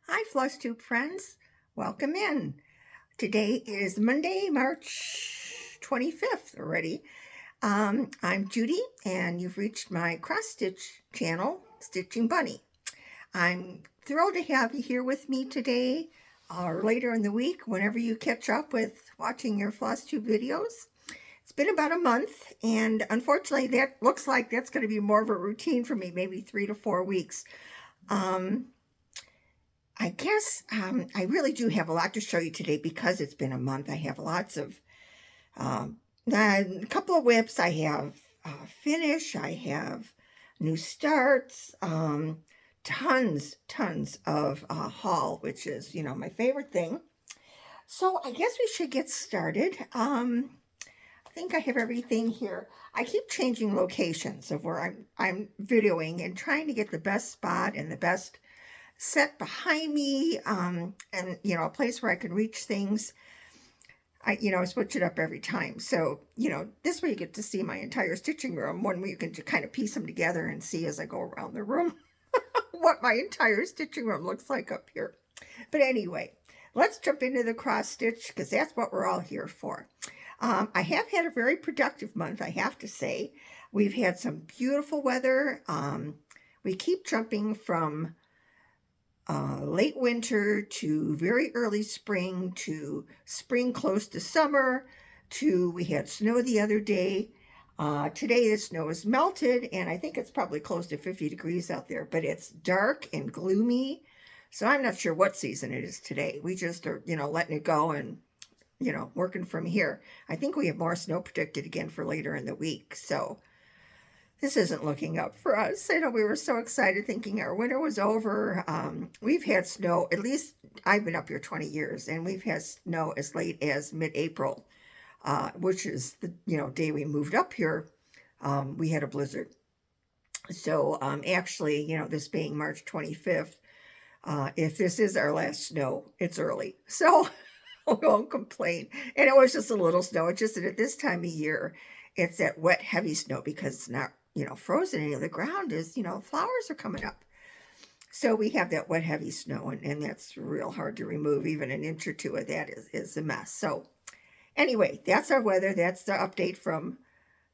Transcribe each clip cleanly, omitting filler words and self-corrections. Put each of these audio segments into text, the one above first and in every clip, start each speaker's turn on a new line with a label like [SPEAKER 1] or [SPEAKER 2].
[SPEAKER 1] Hi, Floss Tube friends. Welcome in. Today is Monday, March 25th already. I'm Judy, and you've reached my cross-stitch channel, Stitching Bunny. I'm thrilled to have you here with me today or later in the week, whenever you catch up with watching your Floss Tube videos. It's been about a month, and unfortunately, that looks like that's going to be more of a routine for me, maybe 3 to 4 weeks. I guess I really do have a lot to show you today because it's been a month. I have lots of, a couple of whips. I have finish. I have new starts. Tons of haul, which is, my favorite thing. So I guess we should get started. I think I have everything here. I keep changing locations of where I'm videoing and trying to get the best spot and the best set behind me, and a place where I can reach things. I switch it up every time. So, this way you get to see my entire stitching room, one where you can just kind of piece them together and see as I go around the room what my entire stitching room looks like up here. But anyway, let's jump into the cross stitch because that's what we're all here for. I have had a very productive month, I have to say. We've had some beautiful weather. We keep jumping from late winter to very early spring to spring close to summer to we had snow the other day. Today the snow is melted and I think it's probably close to 50 degrees out there, but it's dark and gloomy. So I'm not sure what season it is today. We just are, letting it go and, working from here. I think we have more snow predicted again for later in the week. So this isn't looking up for us. I know we were so excited thinking our winter was over. We've had snow, at least I've been up here 20 years, and we've had snow as late as mid-April, which is the day we moved up here. We had a blizzard. So actually, this being March 25th, if this is our last snow, it's early. So we won't complain. And it was just a little snow. It's just that at this time of year, it's that wet, heavy snow because it's not, frozen. Any of the ground is, flowers are coming up. So we have that wet, heavy snow, and that's real hard to remove. Even an inch or two of that is a mess. So anyway, that's our weather. That's the update from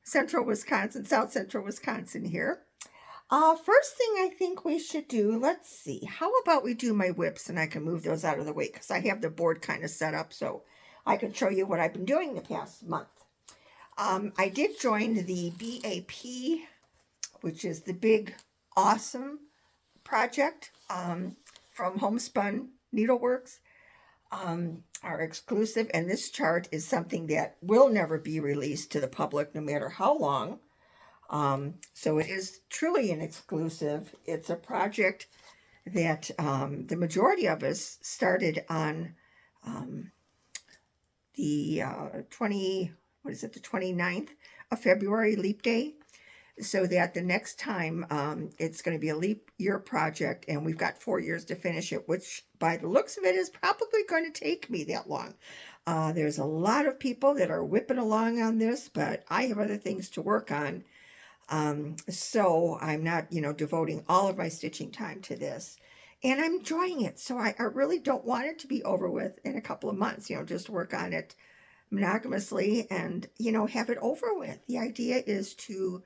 [SPEAKER 1] central Wisconsin, south central Wisconsin here. First thing I think we should do, let's see, how about we do my whips and I can move those out of the way because I have the board kind of set up so I can show you what I've been doing the past month. I did join the BAP, which is the Big Awesome project from Homespun Needleworks, our exclusive, and this chart is something that will never be released to the public no matter how long. So it is truly an exclusive. It's a project that the majority of us started on the 29th of February, Leap Day, so that the next time it's going to be a leap year project, and we've got 4 years to finish it, which by the looks of it is probably going to take me that long. There's a lot of people that are whipping along on this, but I have other things to work on. So I'm not, devoting all of my stitching time to this, and I'm enjoying it. So I really don't want it to be over with in a couple of months, just work on it monogamously and, have it over with. The idea is to,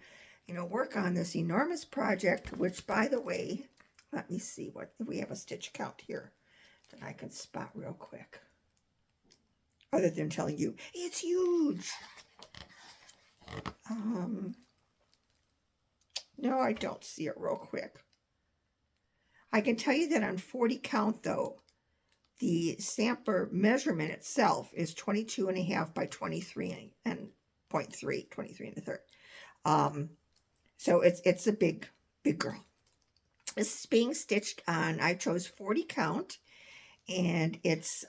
[SPEAKER 1] work on this enormous project, which, by the way, let me see what, if we have a stitch count here that I can spot real quick. Other than telling you, it's huge. No, I don't see it real quick. I can tell you that on 40 count, though, the sampler measurement itself is 22.5 by 23 and 0.3, 23 and a third. So it's a big girl. This is being stitched on, I chose 40 count, and it's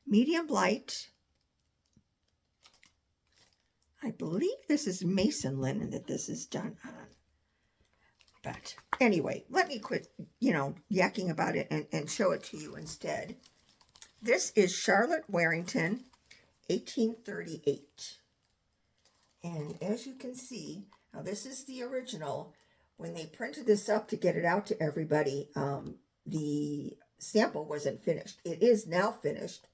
[SPEAKER 1] medium light. I believe this is Mason linen that this is done on. But anyway, let me quit, yakking about it and show it to you instead. This is Charlotte Warrington, 1838. And as you can see, now this is the original. When they printed this up to get it out to everybody, the sample wasn't finished. It is now finished.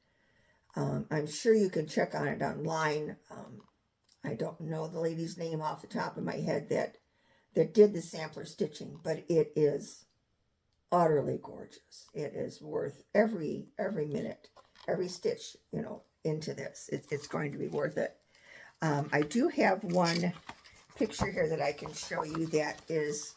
[SPEAKER 1] I'm sure you can check on it online. I don't know the lady's name off the top of my head that did the sampler stitching, but it is utterly gorgeous. It is worth every minute, every stitch, into this. It's going to be worth it. I do have one picture here that I can show you that is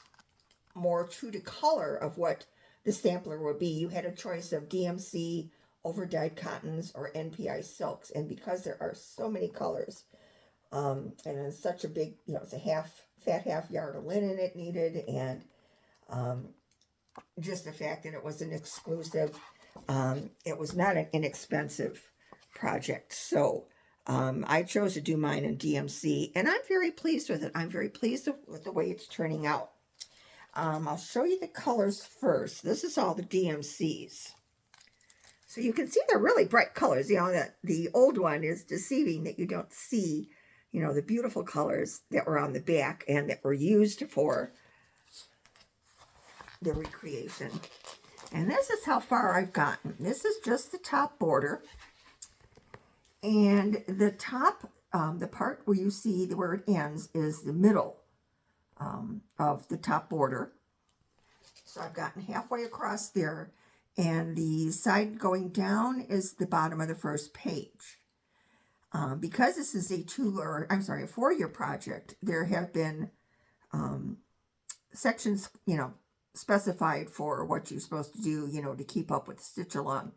[SPEAKER 1] more true to color of what the sampler will be. You had a choice of DMC, over-dyed cottons, or NPI silks, and because there are so many colors, and it's such a big, it's a fat half yard of linen it needed, and just the fact that it was an exclusive, it was not an inexpensive project. So I chose to do mine in DMC, and I'm very pleased with it. I'm very pleased with the way it's turning out. I'll show you the colors first. This is all the DMCs. So you can see they're really bright colors. That the old one is deceiving that you don't see, the beautiful colors that were on the back and that were used for the recreation. And this is how far I've gotten. This is just the top border. And the top, the part where you see where it ends is the middle of the top border. So I've gotten halfway across there. And the side going down is the bottom of the first page. Because this is a 4-year project, there have been sections, specified for what you're supposed to do, to keep up with the stitch along.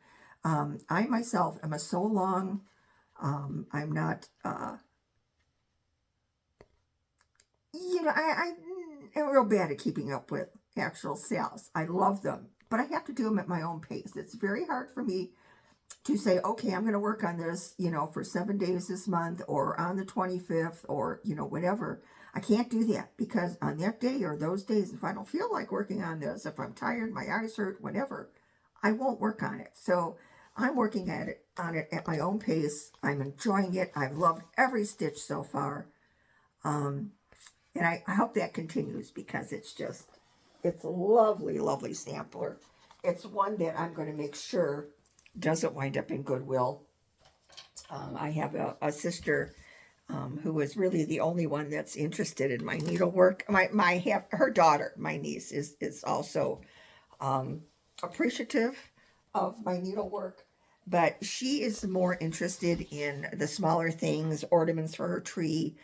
[SPEAKER 1] I myself am a sew along. I'm not, I'm real bad at keeping up with actual sales. I love them, but I have to do them at my own pace. It's very hard for me to say, okay, I'm going to work on this, for 7 days this month, or on the 25th, or, whatever. I can't do that, because on that day or those days, if I don't feel like working on this, if I'm tired, my eyes hurt, whatever, I won't work on it. So I'm working on it at my own pace. I'm enjoying it. I've loved every stitch so far. And I hope that continues, because it's a lovely, lovely sampler. It's one that I'm going to make sure doesn't wind up in Goodwill. I have a sister who is really the only one that's interested in my needlework. Her daughter, my niece, is also appreciative of my needlework, but she is more interested in the smaller things, ornaments for her tree,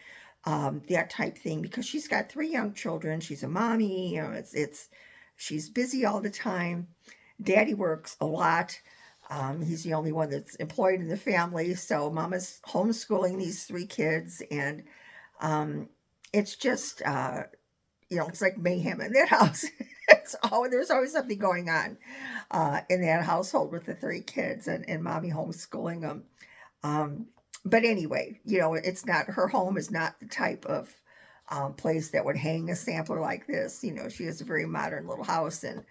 [SPEAKER 1] that type thing, because she's got 3 young children. She's a mommy. She's busy all the time. Daddy works a lot. He's the only one that's employed in the family, so Mama's homeschooling these 3 kids, and it's just, it's like mayhem in that house. There's always something going on in that household with the 3 kids, and Mommy homeschooling them. But anyway, it's not, her home is not the type of place that would hang a sampler like this. She has a very modern little house, and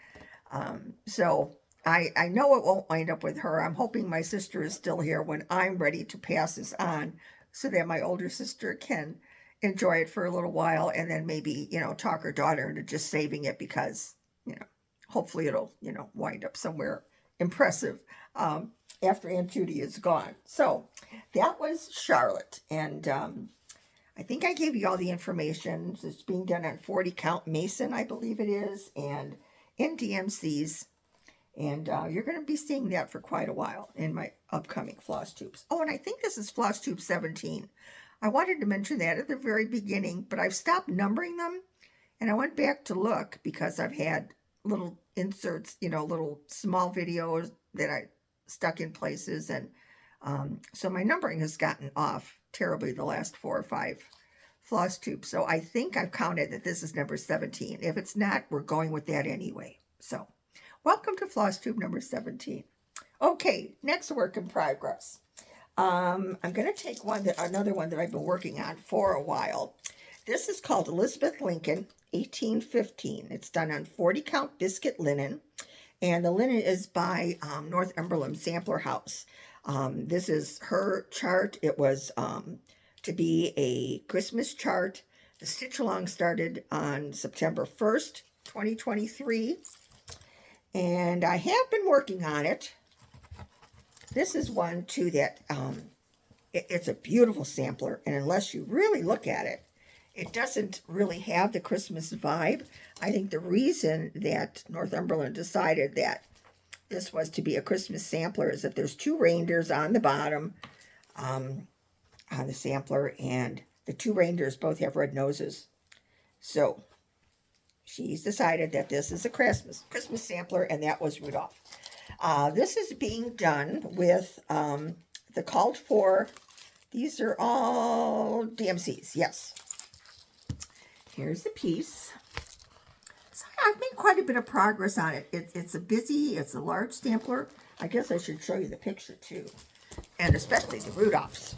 [SPEAKER 1] so I know it won't wind up with her. I'm hoping my sister is still here when I'm ready to pass this on, so that my older sister can enjoy it for a little while, and then maybe, talk her daughter into just saving it, because, hopefully it'll, wind up somewhere impressive after Aunt Judy is gone. So that was Charlotte, and I think I gave you all the information. It's being done on 40 count Mason, I believe it is, and in DMCs. And you're going to be seeing that for quite a while in my upcoming floss tubes. Oh, and I think this is floss tube 17. I wanted to mention that at the very beginning, but I've stopped numbering them. And I went back to look, because I've had little inserts, little small videos that I stuck in places. And so my numbering has gotten off terribly the last 4 or 5 floss tubes. So I think I've counted that this is number 17. If it's not, we're going with that anyway. So welcome to floss tube number 17. Okay, next work in progress. I'm going to take another one that I've been working on for a while. This is called Elizabeth Lincoln 1815. It's done on 40 count biscuit linen, and the linen is by Northumberland Sampler House. This is her chart. It was to be a Christmas chart. The stitch along started on September 1st, 2023. And I have been working on it. This is one, too, that it's a beautiful sampler. And unless you really look at it, it doesn't really have the Christmas vibe. I think the reason that Northumberland decided that this was to be a Christmas sampler is that there's 2 reindeers on the bottom on the sampler, and the 2 reindeers both have red noses. So she's decided that this is a Christmas sampler, and that was Rudolph. This is being done with the called for. These are all DMCs, yes. Here's the piece. So I've made quite a bit of progress on it. It's a large sampler. I guess I should show you the picture too, and especially the Rudolphs.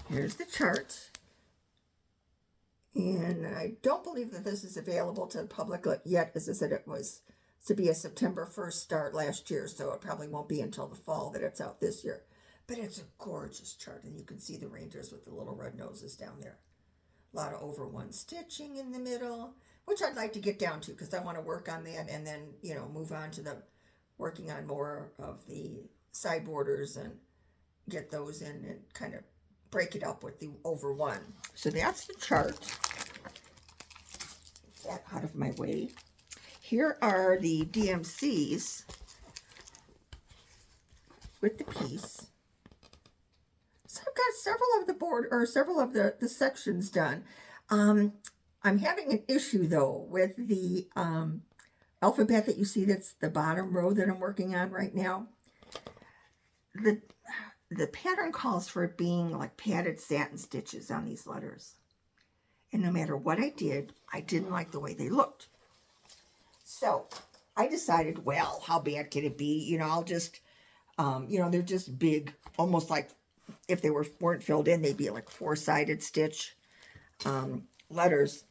[SPEAKER 1] Here's the chart. And I don't believe that this is available to the public yet. As I said, it was to be a September 1st start last year, so it probably won't be until the fall that it's out this year. But it's a gorgeous chart, and you can see the reindeers with the little red noses down there. A lot of over 1 stitching in the middle, which I'd like to get down to because I want to work on that and then, move on to working on more of the side borders and get those in and kind of break it up with the over 1. So that's the chart. Get that out of my way. Here are the DMCs with the piece. So I've got several of the sections done. I'm having an issue though with the alphabet that you see. That's the bottom row that I'm working on right now. The pattern calls for it being like padded satin stitches on these letters. And no matter what I did, I didn't like the way they looked. So I decided, well, how bad could it be? I'll just, they're just big, almost like if they weren't filled in, they'd be like 4-sided stitch letters.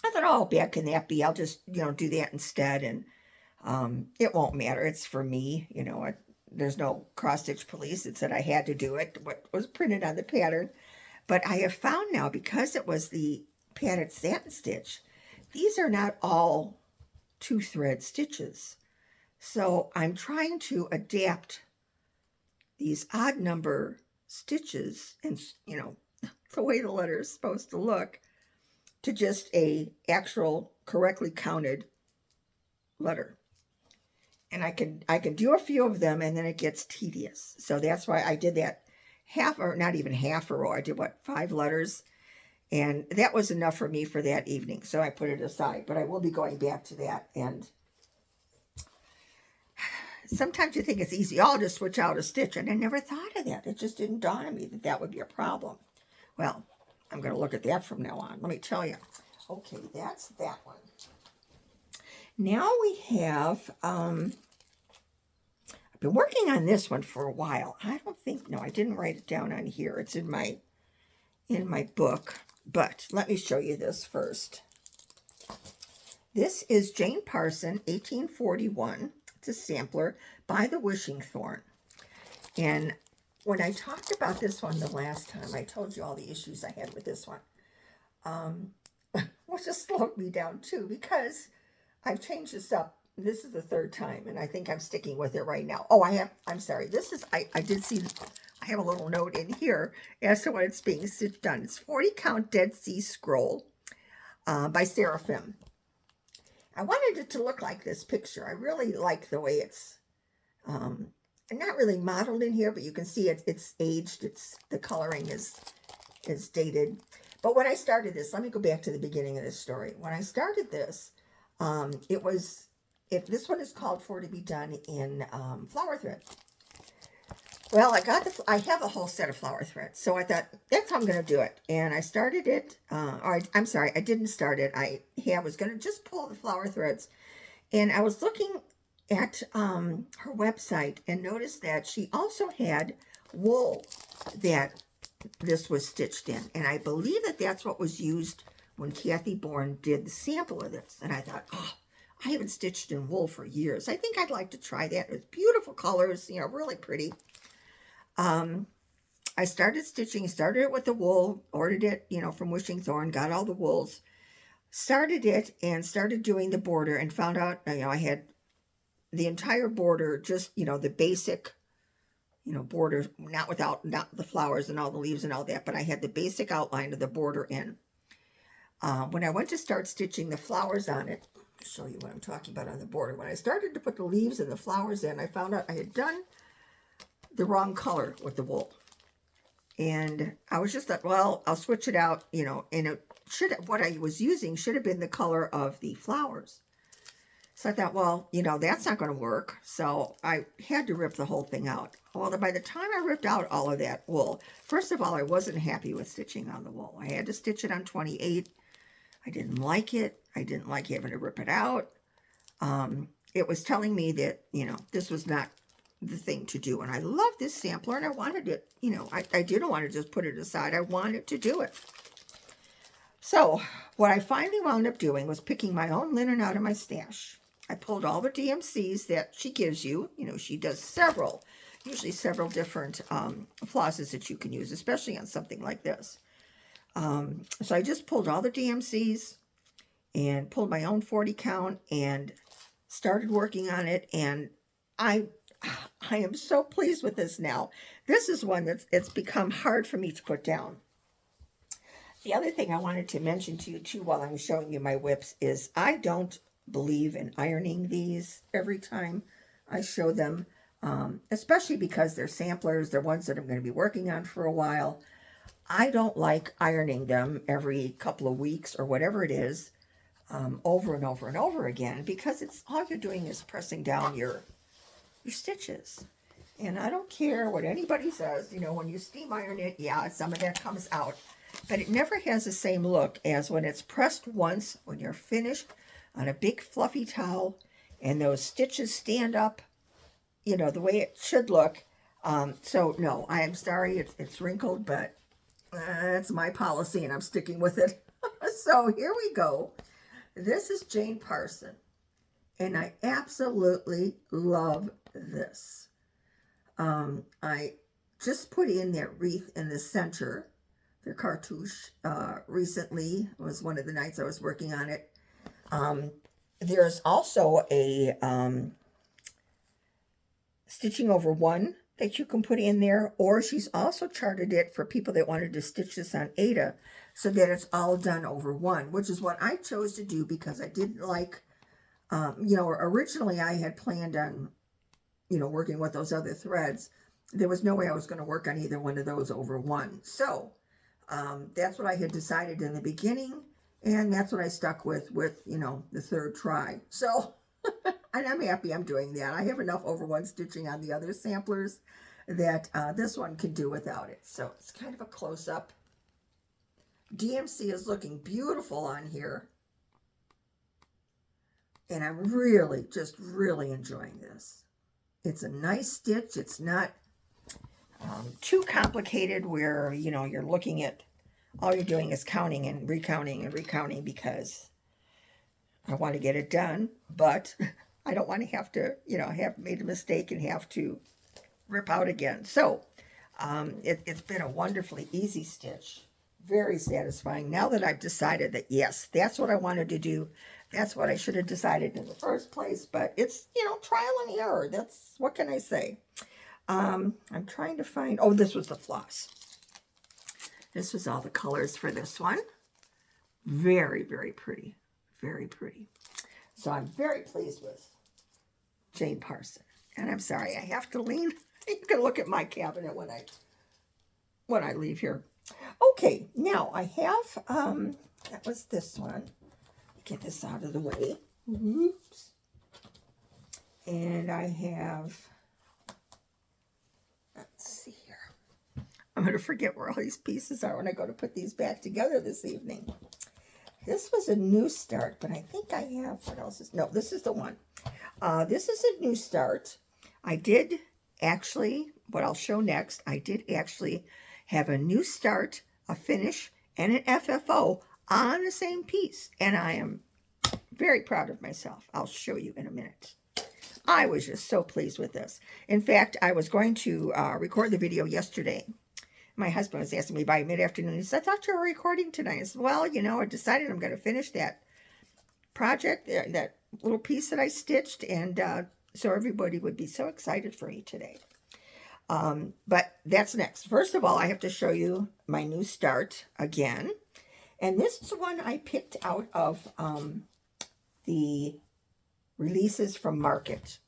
[SPEAKER 1] I thought, oh, how bad can that be? I'll just, do that instead. And it won't matter. It's for me, there's no cross-stitch police. It said I had to do it, what was printed on the pattern. But I have found now, because it was the padded satin stitch, these are not all 2-thread stitches. So I'm trying to adapt these odd number stitches and, the way the letter is supposed to look to just a actual correctly counted letter. And I can do a few of them, and then it gets tedious. So that's why I did that half, or not even half a row. I did 5 letters, and that was enough for me for that evening. So I put it aside, but I will be going back to that. And sometimes you think it's easy. I'll just switch out a stitch, and I never thought of that. It just didn't dawn on me that that would be a problem. Well, I'm going to look at that from now on. Let me tell you. Okay, that's that one. Now we have, I've been working on this one for a while. I didn't write it down on here. It's in my book, but let me show you this first. This is Jane Parson, 1841. It's a sampler by the Wishing Thorn. And when I talked about this one the last time, I told you all the issues I had with this one. Which just slowed me down too, because I've changed this up. This is the 3rd time, and I think I'm sticking with it right now. Oh, I'm sorry. I did see, I have a little note in here as to what it's being stitched on. It's 40 count Dead Sea Scroll by Seraphim. I wanted it to look like this picture. I really like the way it's, not really modeled in here, but you can see it's aged. The coloring is dated. But when I started this, let me go back to the beginning of this story. When I started this, this one is called for to be done in flower thread. Well, I have a whole set of flower threads, so I thought that's how I'm going to do it. And I started it, I'm sorry, I didn't start it. I was going to just pull the flower threads, and I was looking at her website and noticed that she also had wool that this was stitched in, and I believe that that's what was used when Kathy Bourne did the sample of this. And I thought, oh, I haven't stitched in wool for years. I think I'd like to try that. It's beautiful colors, really pretty. I started stitching, started it with the wool, ordered it, from Wishing Thorn, got all the wools, started it and started doing the border and found out, I had the entire border, just, the basic, border, not the flowers and all the leaves and all that, but I had the basic outline of the border in. When I went to start stitching the flowers on it, I'll show you what I'm talking about on the border. When I started to put the leaves and the flowers in, I found out I had done the wrong color with the wool. And I was just like, well, I'll switch it out, and what I was using should have been the color of the flowers. So I thought, well, that's not going to work. So I had to rip the whole thing out. Well, by the time I ripped out all of that wool, first of all, I wasn't happy with stitching on the wool. I had to stitch it on 28. I didn't like it. I didn't like having to rip it out. It was telling me that, this was not the thing to do. And I love this sampler, and I wanted it, I didn't want to just put it aside. I wanted to do it. So what I finally wound up doing was picking my own linen out of my stash. I pulled all the DMCs that she gives you. She does usually several different flosses that you can use, especially on something like this. So I just pulled all the DMCs and pulled my own 40 count and started working on it. And I am so pleased with this now. This is one it's become hard for me to put down. The other thing I wanted to mention to you too while I'm showing you my whips is I don't believe in ironing these every time I show them, especially because they're samplers. They're ones that I'm going to be working on for a while. I don't like ironing them every couple of weeks or whatever it is, over and over and over again, because it's all you're doing is pressing down your stitches. And I don't care what anybody says, when you steam iron it, yeah, some of that comes out, but it never has the same look as when it's pressed once, when you're finished on a big fluffy towel and those stitches stand up, the way it should look. So no, I am sorry, it's wrinkled, but it's my policy and I'm sticking with it. So here we go. This is Jane Parson, and I absolutely love this. I just put in that wreath in the center, the cartouche, recently. It was one of the nights I was working on it. There's also a stitching over one that you can put in there, or she's also charted it for people that wanted to stitch this on Ada so that it's all done over one, which is what I chose to do because I didn't like, originally I had planned on, working with those other threads. There was no way I was going to work on either one of those over one. So that's what I had decided in the beginning, and that's what I stuck with, the third try. So, and I'm happy I'm doing that. I have enough over one stitching on the other samplers that this one can do without it. So it's kind of a close-up. DMC is looking beautiful on here. And I'm really, just really enjoying this. It's a nice stitch. It's not too complicated where, you're looking at, all you're doing is counting and recounting because I want to get it done, but I don't want to have to, have made a mistake and have to rip out again. So it's been a wonderfully easy stitch. Very satisfying. Now that I've decided that, yes, that's what I wanted to do. That's what I should have decided in the first place. But it's, trial and error. That's, what can I say? I'm trying to find, oh, this was the floss. This was all the colors for this one. Very, very pretty. Very pretty. So I'm very pleased with Jane Parson. And I'm sorry, I have to lean. You can look at my cabinet when I leave here. Okay, now I have, that was this one. Get this out of the way. Oops. And I have, let's see here. I'm going to forget where all these pieces are when I go to put these back together this evening. This was a new start, but I think I have, what else is, no, this is the one. This is a new start. I did actually, what I'll show next, I did actually have a new start, a finish, and an FFO on the same piece. And I am very proud of myself. I'll show you in a minute. I was just so pleased with this. In fact, I was going to record the video yesterday My husband was asking me by mid-afternoon. He said, I thought you were recording tonight. I said, well, I decided I'm going to finish that project, that little piece that I stitched, and so everybody would be so excited for me today. But that's next. First of all, I have to show you my new start again. And this is one I picked out of the releases from Market.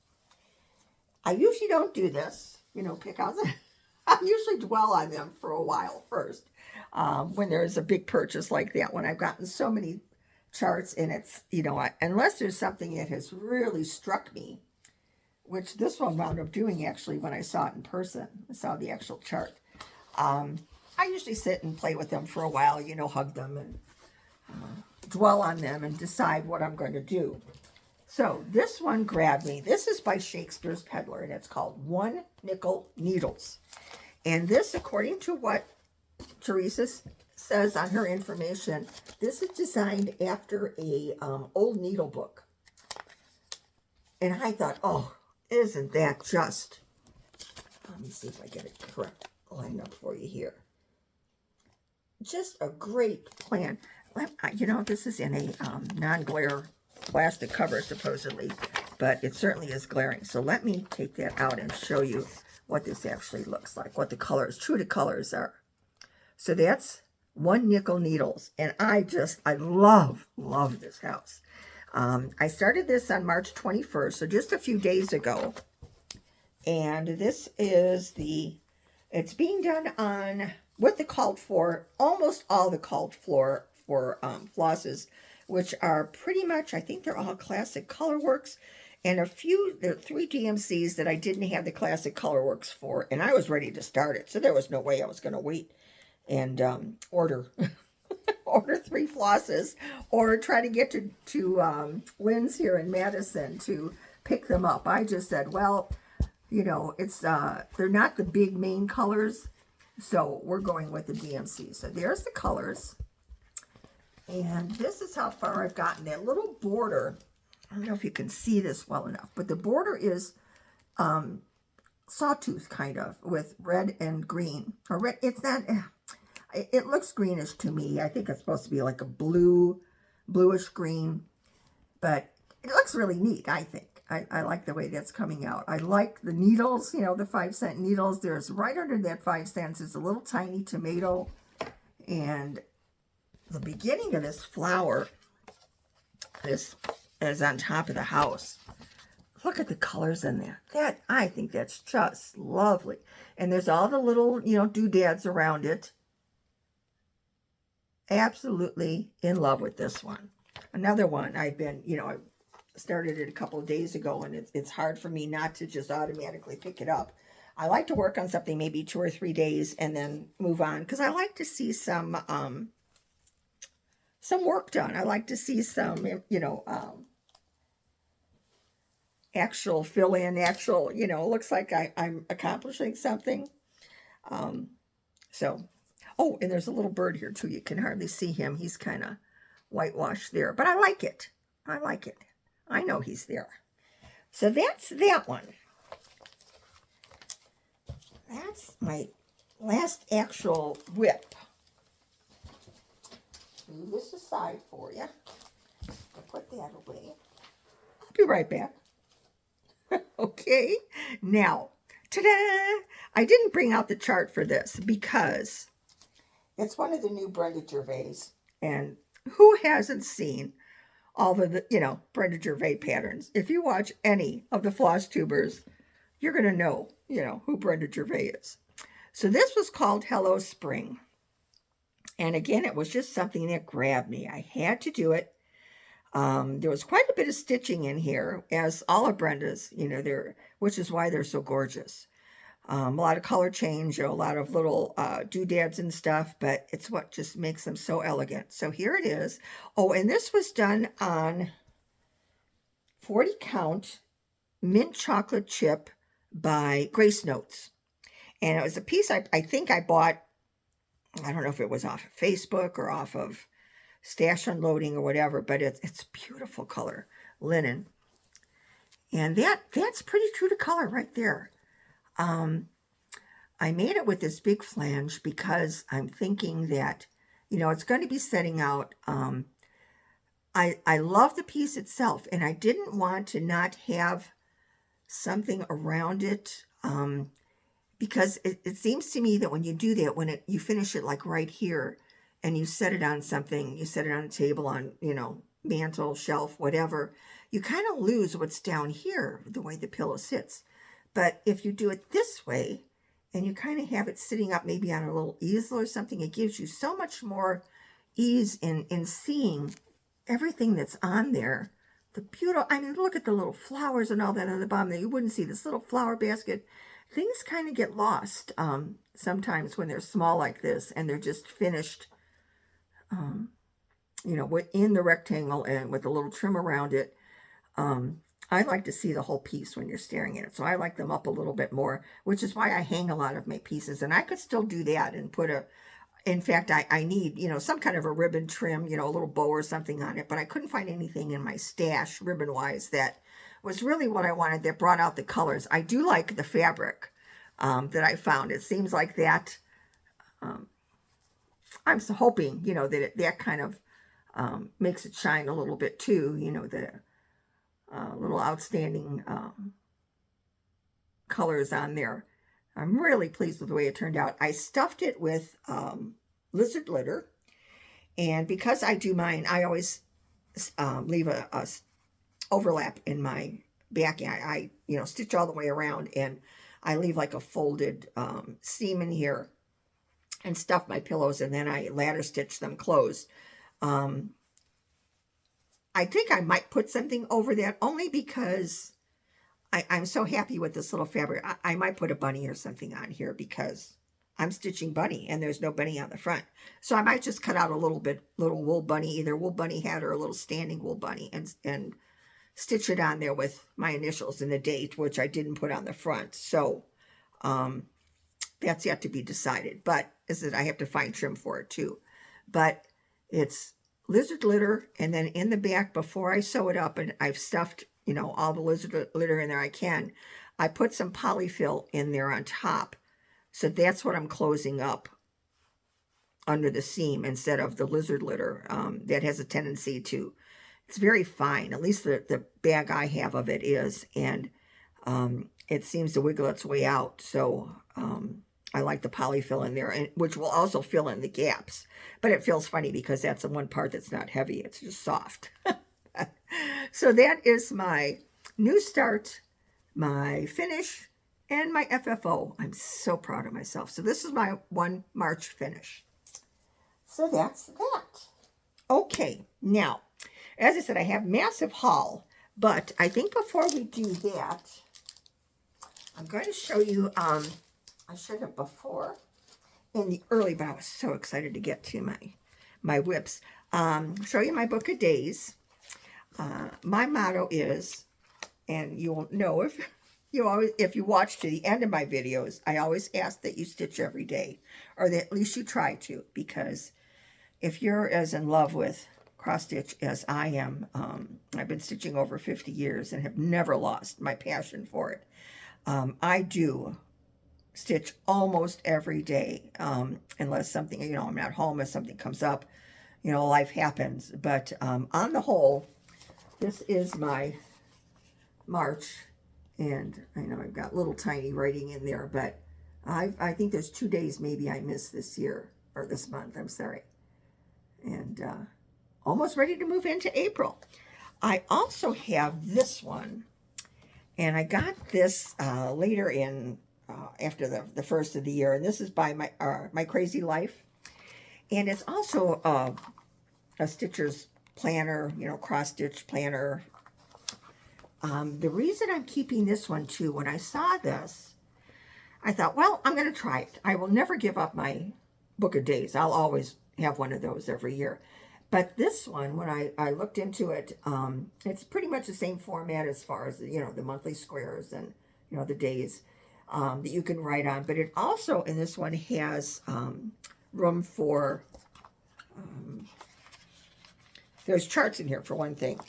[SPEAKER 1] I usually don't do this, pick out. I usually dwell on them for a while first. When there's a big purchase like that one, I've gotten so many charts, and it's, unless there's something that has really struck me, which this one wound up doing actually when I saw it in person. I saw the actual chart. I usually sit and play with them for a while, hug them and dwell on them and decide what I'm going to do. So this one grabbed me. This is by Shakespeare's Peddler, and it's called 1 Nickel Needles. And this, according to what Teresa says on her information, this is designed after a old needle book. And I thought, oh, isn't that just... Let me see if I get it correct lined up for you here. Just a great plan. This is in a non-glare plastic cover, supposedly, but it certainly is glaring. So let me take that out and show you what this actually looks like, what the colors, true to colors are. So that's 1 Nickel Needles, and I love this house. I started this on March 21st, so just a few days ago, and this is it's being done on what they called for, almost all the called for flosses, which are pretty much, I think they're all classic colorworks, and there are 3 DMCs that I didn't have the classic colorworks for, and I was ready to start it, so there was no way I was going to wait and order 3 flosses, or try to get to Lynn's here in Madison to pick them up. I just said, well, it's they're not the big main colors, so we're going with the DMC. So there's the colors. And this is how far I've gotten. That little border, I don't know if you can see this well enough, but the border is sawtooth kind of, with red and green. Or red, it's not, it looks greenish to me. I think it's supposed to be like a bluish green, but it looks really neat, I think. I like the way that's coming out. I like the needles, the 5-cent needles. There's right under that 5 cents is a little tiny tomato, and the beginning of this flower, this is on top of the house. Look at the colors in that. I think that's just lovely. And there's all the little, doodads around it. Absolutely in love with this one. Another one I've been, I started it a couple of days ago, and it's hard for me not to just automatically pick it up. I like to work on something maybe 2 or 3 days and then move on, because I like to see some work done. I like to see some, actual fill-in, looks like I'm accomplishing something. Oh, and there's a little bird here too. You can hardly see him. He's kind of whitewashed there, but I like it. I like it. I know he's there. So that's that one. That's my last actual whip. Move this aside for you. I'll put that away. I'll be right back. Okay. Now, ta-da! I didn't bring out the chart for this because it's one of the new Brenda Gervais. And who hasn't seen all of the, Brenda Gervais patterns? If you watch any of the floss tubers, you're going to know, who Brenda Gervais is. So this was called Hello Spring. And again, it was just something that grabbed me. I had to do it. There was quite a bit of stitching in here, as all of Brenda's, which is why they're so gorgeous. A lot of color change, a lot of little doodads and stuff, but it's what just makes them so elegant. So here it is. Oh, and this was done on 40 count mint chocolate chip by Grace Notes. And it was a piece I think I bought, I don't know if it was off of Facebook or off of Stash Unloading or whatever, but it's beautiful color, linen. And that's pretty true to color right there. I made it with this big flange because I'm thinking that, you know, it's going to be setting out. I love the piece itself, and I didn't want to not have something around it, because it seems to me that when you do that, when you finish it like right here, and you set it on something, you set it on a table, on, you know, mantle, shelf, whatever, you kind of lose what's down here, the way the pillow sits. But if you do it this way, and you kind of have it sitting up maybe on a little easel or something, it gives you so much more ease in seeing everything that's on there. The beautiful, I mean, look at the little flowers and all that on the bottom there. You wouldn't see this little flower basket. Things kind of get lost sometimes when they're small like this and they're just finished, you know, in the rectangle and with a little trim around it. I like to see the whole piece when you're staring at it. So I like them up a little bit more, which is why I hang a lot of my pieces. And I could still do that and put in fact, I need, you know, some kind of a ribbon trim, you know, a little bow or something on it. But I couldn't find anything in my stash, ribbon-wise, that was really what I wanted, that brought out the colors. I do like the fabric that I found. It seems like that, I'm so hoping, you know, that that kind of makes it shine a little bit too, you know, the little outstanding colors on there. I'm really pleased with the way it turned out. I stuffed it with lizard litter, and because I do mine, I always leave a overlap in my backing. I you know, stitch all the way around, and I leave like a folded seam in here and stuff my pillows, and then I ladder stitch them closed. I think I might put something over that, only because I'm so happy with this little fabric. I might put a bunny or something on here because I'm stitching bunny and there's no bunny on the front. So I might just cut out a little wool bunny, either wool bunny hat or a little standing wool bunny, and stitch it on there with my initials and the date, which I didn't put on the front. So that's yet to be decided. But I have to find trim for it too. But it's lizard litter, and then in the back, before I sew it up, and I've stuffed, you know, all the lizard litter in there I can, I put some polyfill in there on top. So that's what I'm closing up under the seam instead of the lizard litter. That has a tendency to, it's very fine, at least the bag I have of it is, and it seems to wiggle its way out. So I like the polyfill in there, and which will also fill in the gaps. But it feels funny because that's the one part that's not heavy. It's just soft. So that is my new start, my finish, and my FFO. I'm so proud of myself. So this is my 1 March finish. So that's that. Okay, now, as I said, I have massive haul, but I think before we do that, I'm going to show you, I should have before in the early, but I was so excited to get to my whips. Show you my book of days. My motto is, and you'll know if you watch to the end of my videos, I always ask that you stitch every day, or that at least you try to, because if you're as in love with cross stitch as I am, I've been stitching over 50 years and have never lost my passion for it. I do stitch almost every day, unless something, you know, I'm not home, if something comes up, you know, life happens. But on the whole, this is my March, and I know I've got little tiny writing in there, but I think there's 2 days maybe I missed this year, or this month, I'm sorry. And almost ready to move into April. I also have this one, and I got this later in, after the first of the year, and this is by my Crazy Life. And it's also a stitcher's planner, you know, cross-stitch planner. The reason I'm keeping this one too, when I saw this, I thought, well, I'm going to try it. I will never give up my book of days. I'll always have one of those every year. But this one, when I looked into it, it's pretty much the same format as far as, you know, the monthly squares and, you know, the days that you can write on. But it also, in this one, has room for, there's charts in here for one thing.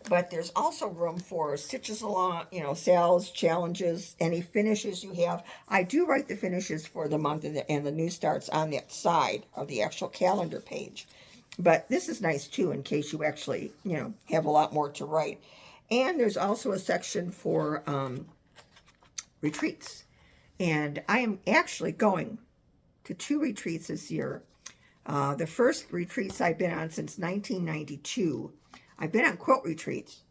[SPEAKER 1] but there's also room for stitches along, sales, challenges, any finishes you have. I do write the finishes for the month and the new starts on that side of the actual calendar page. But this is nice too, in case you actually, have a lot more to write. And there's also a section for retreats. And I am actually going to 2 retreats this year. The first retreats I've been on since 1992. I've been on quilt retreats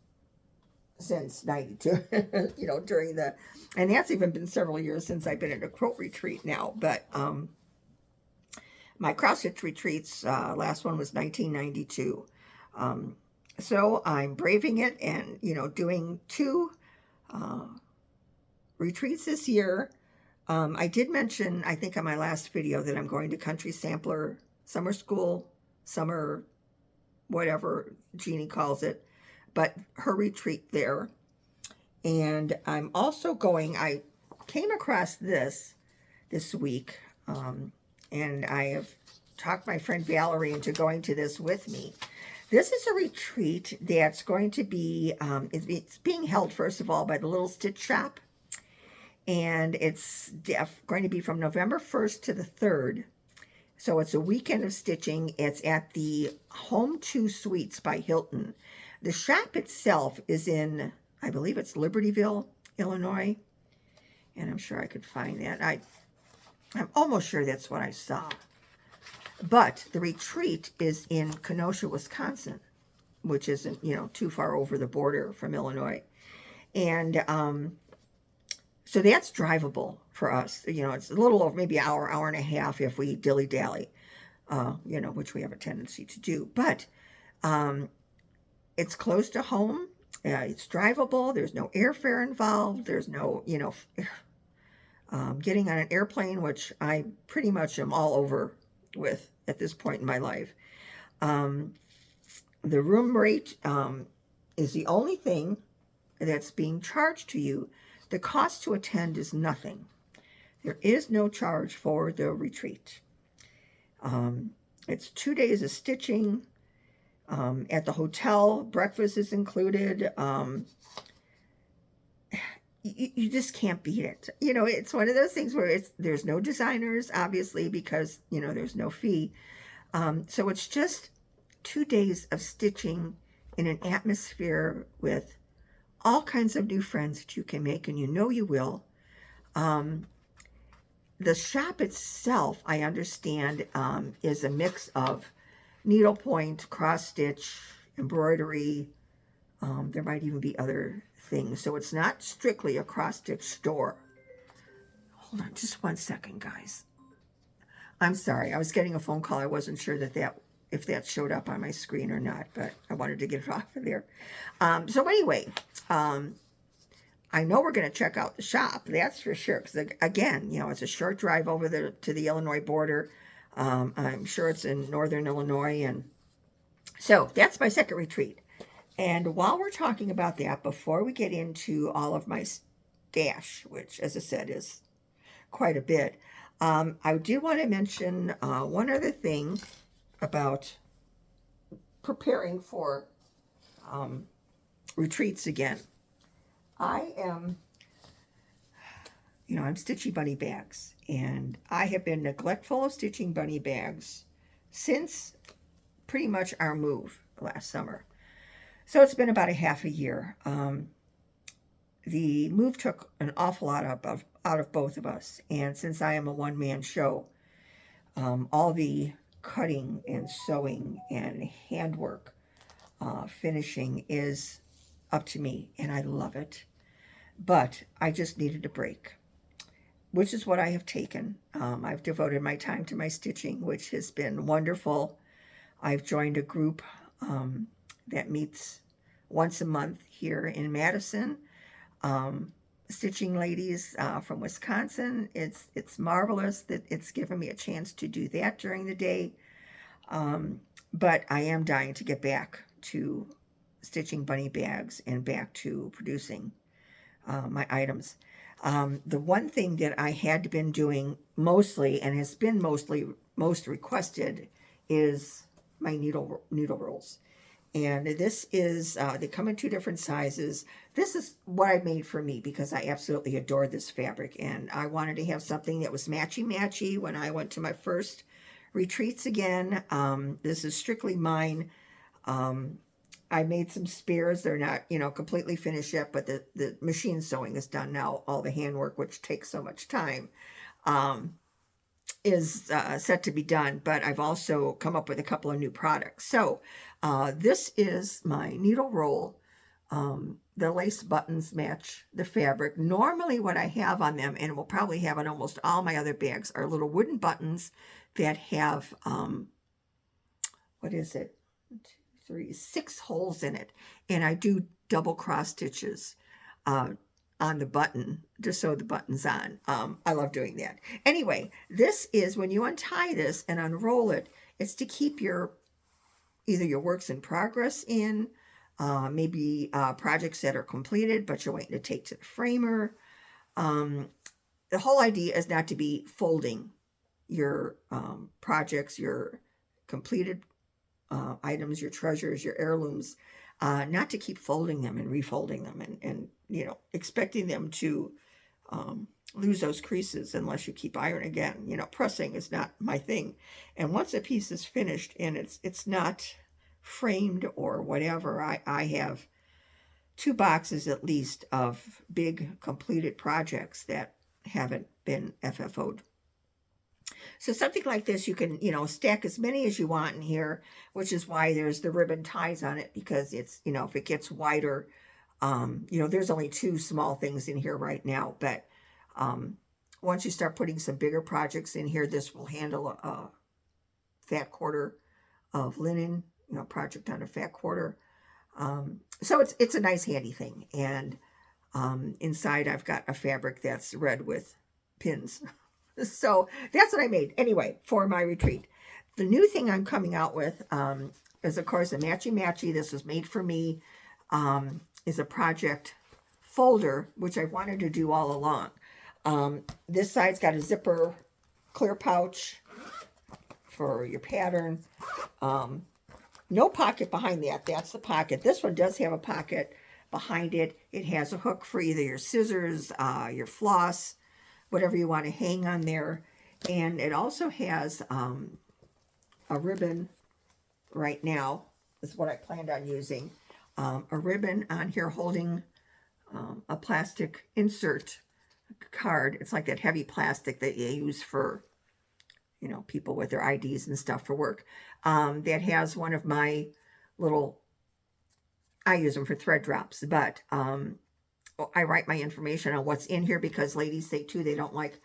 [SPEAKER 1] since 92, and that's even been several years since I've been at a quilt retreat now. But my cross stitch retreats, last one was 1992. So I'm braving it and, doing 2 retreats this year. I did mention, I think on my last video, that I'm going to Country Sampler Summer School, summer, whatever Jeannie calls it, but her retreat there. And I'm also going, I came across this week, and I have talked my friend Valerie into going to this with me. This is a retreat that's going to be, it's being held, first of all, by the Little Stitch Shop. And it's going to be from November 1st to the 3rd. So it's a weekend of stitching. It's at the Home 2 Suites by Hilton. The shop itself is in, I believe it's Libertyville, Illinois. And I'm sure I could find that. I'm almost sure that's what I saw. But the retreat is in Kenosha, Wisconsin, which isn't, too far over the border from Illinois. And so that's drivable for us. It's a little over maybe an hour, hour and a half if we dilly-dally, which we have a tendency to do. But it's close to home. It's drivable. There's no airfare involved. There's no, getting on an airplane, which I pretty much am all over with at this point in my life. The room rate is the only thing that's being charged to you. The cost to attend is nothing. There is no charge for the retreat. It's 2 days of stitching at the hotel. Breakfast is included. You just can't beat it. It's one of those things where there's no designers, obviously, because, there's no fee. So it's just 2 days of stitching in an atmosphere with all kinds of new friends that you can make, and you will. The shop itself, I understand, is a mix of needlepoint, cross-stitch, embroidery. There might even be other things. So it's not strictly a cross-stitch store. Hold on just 1 second, guys. I'm sorry. I was getting a phone call. I wasn't sure if that showed up on my screen or not, but I wanted to get it off of there. So anyway, I know we're going to check out the shop. That's for sure. Because again, it's a short drive over to the Illinois border. I'm sure it's in northern Illinois. And so that's my second retreat. And while we're talking about that, before we get into all of my stash, which, as I said, is quite a bit, I do want to mention one other thing about preparing for retreats again. I'm stitching bunny bags, and I have been neglectful of stitching bunny bags since pretty much our move last summer. So it's been about a half a year. The move took an awful lot out of both of us, and since I am a one-man show, all the cutting and sewing and handwork, finishing is up to me, and I love it. But I just needed a break, which is what I have taken. I've devoted my time to my stitching, which has been wonderful. I've joined a group that meets once a month here in Madison. Stitching ladies from Wisconsin. It's marvelous that it's given me a chance to do that during the day. But I am dying to get back to stitching bunny bags and back to producing my items. The one thing that I had been doing mostly, and has been most requested, is my needle rolls. And this is, they come in 2 different sizes. This is what I made for me because I absolutely adore this fabric. And I wanted to have something that was matchy-matchy when I went to my first retreats again. This is strictly mine. I made some spares. They're not, completely finished yet, but the machine sewing is done now. All the handwork, which takes so much time, is set to be done. But I've also come up with a couple of new products. So this is my needle roll. The lace buttons match the fabric. Normally what I have on them, and will probably have on almost all my other bags, are little wooden buttons that have, what is it? 1, 2, 3, 6 holes in it. And I do double cross stitches on the button to sew the buttons on. I love doing that. Anyway, this is when you untie this and unroll it, it's to keep either your works in progress in, maybe projects that are completed but you're waiting to take to the framer. The whole idea is not to be folding your projects, your completed items, your treasures, your heirlooms, not to keep folding them and refolding them and expecting them to lose those creases unless you keep iron again. Pressing is not my thing. And once a piece is finished and it's not framed or whatever, I have 2 boxes at least of big completed projects that haven't been FFO'd. So something like this, you can, stack as many as you want in here, which is why there's the ribbon ties on it, because it's, if it gets wider, there's only 2 small things in here right now, but once you start putting some bigger projects in here, this will handle a fat quarter of linen, project on a fat quarter. So it's a nice handy thing. And inside I've got a fabric that's red with pins. So that's what I made anyway for my retreat. The new thing I'm coming out with is, of course, a matchy-matchy. This was made for me. Is a project folder, which I wanted to do all along. This side's got a zipper clear pouch for your pattern. No pocket behind that. That's the pocket. This one does have a pocket behind it. It has a hook for either your scissors, your floss, whatever you want to hang on there. And it also has a ribbon right now. This is what I planned on using. A ribbon on here holding a plastic insert card. It's like that heavy plastic that you use for, people with their IDs and stuff for work. That has one of my little, I use them for thread drops, but I write my information on what's in here because ladies say too they don't like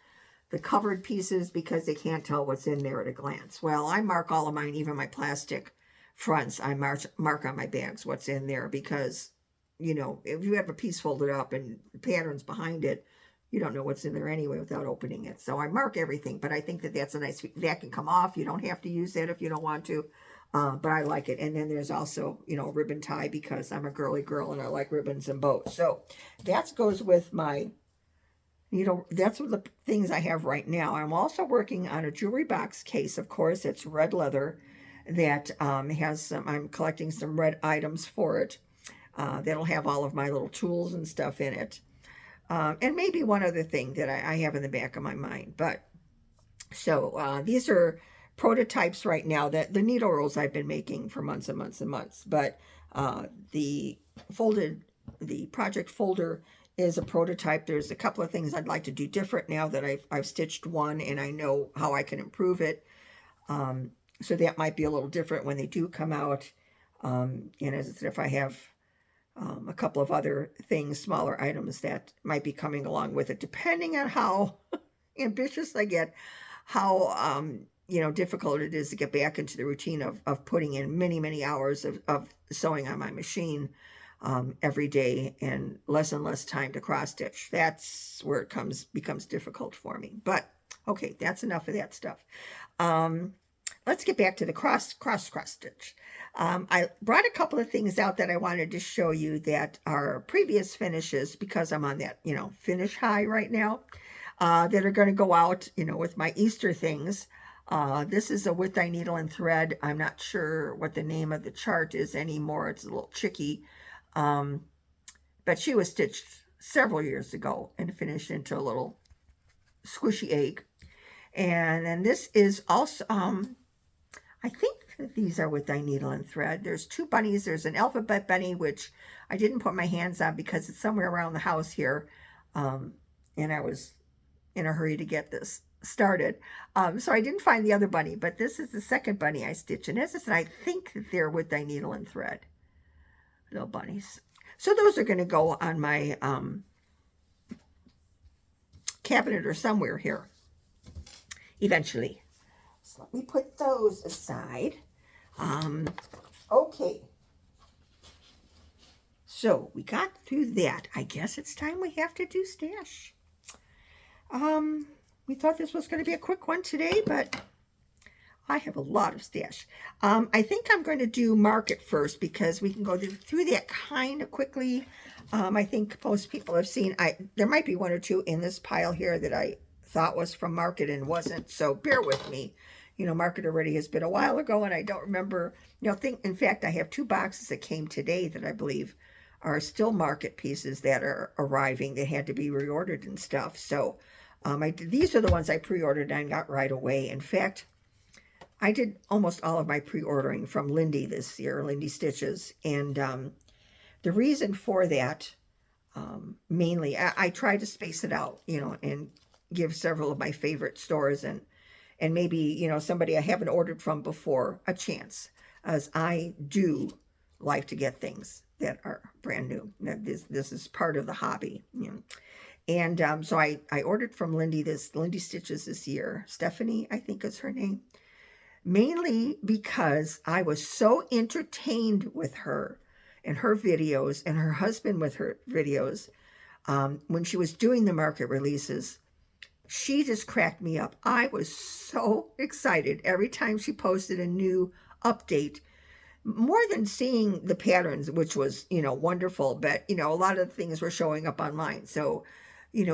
[SPEAKER 1] the covered pieces because they can't tell what's in there at a glance. Well, I mark all of mine, even my plastic fronts. I mark on my bags what's in there because, if you have a piece folded up and the pattern's behind it, you don't know what's in there anyway without opening it. So I mark everything, but I think that's a nice, that can come off. You don't have to use that if you don't want to. But I like it. And then there's also, ribbon tie because I'm a girly girl and I like ribbons and bows. So that goes with my, that's what the things I have right now. I'm also working on a jewelry box case. Of course, it's red leather that has some, I'm collecting some red items for it. That'll have all of my little tools and stuff in it. And maybe one other thing that I have in the back of my mind. But so these are prototypes right now, that the needle rolls I've been making for months and months and months. But the project folder is a prototype. There's a couple of things I'd like to do different now that I've stitched one and I know how I can improve it. So that might be a little different when they do come out. And as I said, if I have a couple of other things, smaller items that might be coming along with it, depending on how ambitious I get, how difficult it is to get back into the routine of putting in many, many hours of sewing on my machine every day and less time to cross stitch. That's where it becomes difficult for me. But okay, that's enough of that stuff. Let's get back to the cross stitch. I brought a couple of things out that I wanted to show you that are previous finishes, because I'm on that, finish high right now, that are going to go out, with my Easter things. This is a With Thy Needle and Thread. I'm not sure what the name of the chart is anymore. It's a little tricky. But she was stitched several years ago and finished into a little squishy egg. And then this is also, I think that these are With Thy Needle and Thread. There's two bunnies. There's an alphabet bunny, which I didn't put my hands on because it's somewhere around the house here. And I was in a hurry to get this started. So I didn't find the other bunny, but this is the second bunny I stitched. And as I said, I think that they're With Thy Needle and Thread. Little bunnies. So those are going to go on my cabinet or somewhere here eventually. So let me put those aside. Okay. So we got through that. I guess it's time we have to do stash. We thought this was going to be a quick one today, but I have a lot of stash. I think I'm going to do market first because we can go through that kind of quickly. I think most people have seen, there might be one or two in this pile here that I thought was from market and wasn't, so bear with me. You know, market already has been a while ago and I don't remember, in fact, I have 2 boxes that came today that I believe are still market pieces that are arriving. They had to be reordered and stuff. So these are the ones I pre-ordered and got right away. In fact, I did almost all of my pre-ordering from Lindy this year, Lindy Stitches. And the reason for that, mainly, I tried to space it out, and give several of my favorite stores and maybe, somebody I haven't ordered from before a chance, as I do like to get things that are brand new. This is part of the hobby. And so I ordered from Lindy Stitches this year. Stephanie, I think is her name. Mainly because I was so entertained with her and her videos and her husband with her videos. When she was doing the market releases, she just cracked me up. I was so excited every time she posted a new update, more than seeing the patterns, which was, wonderful. But, a lot of the things were showing up online. So,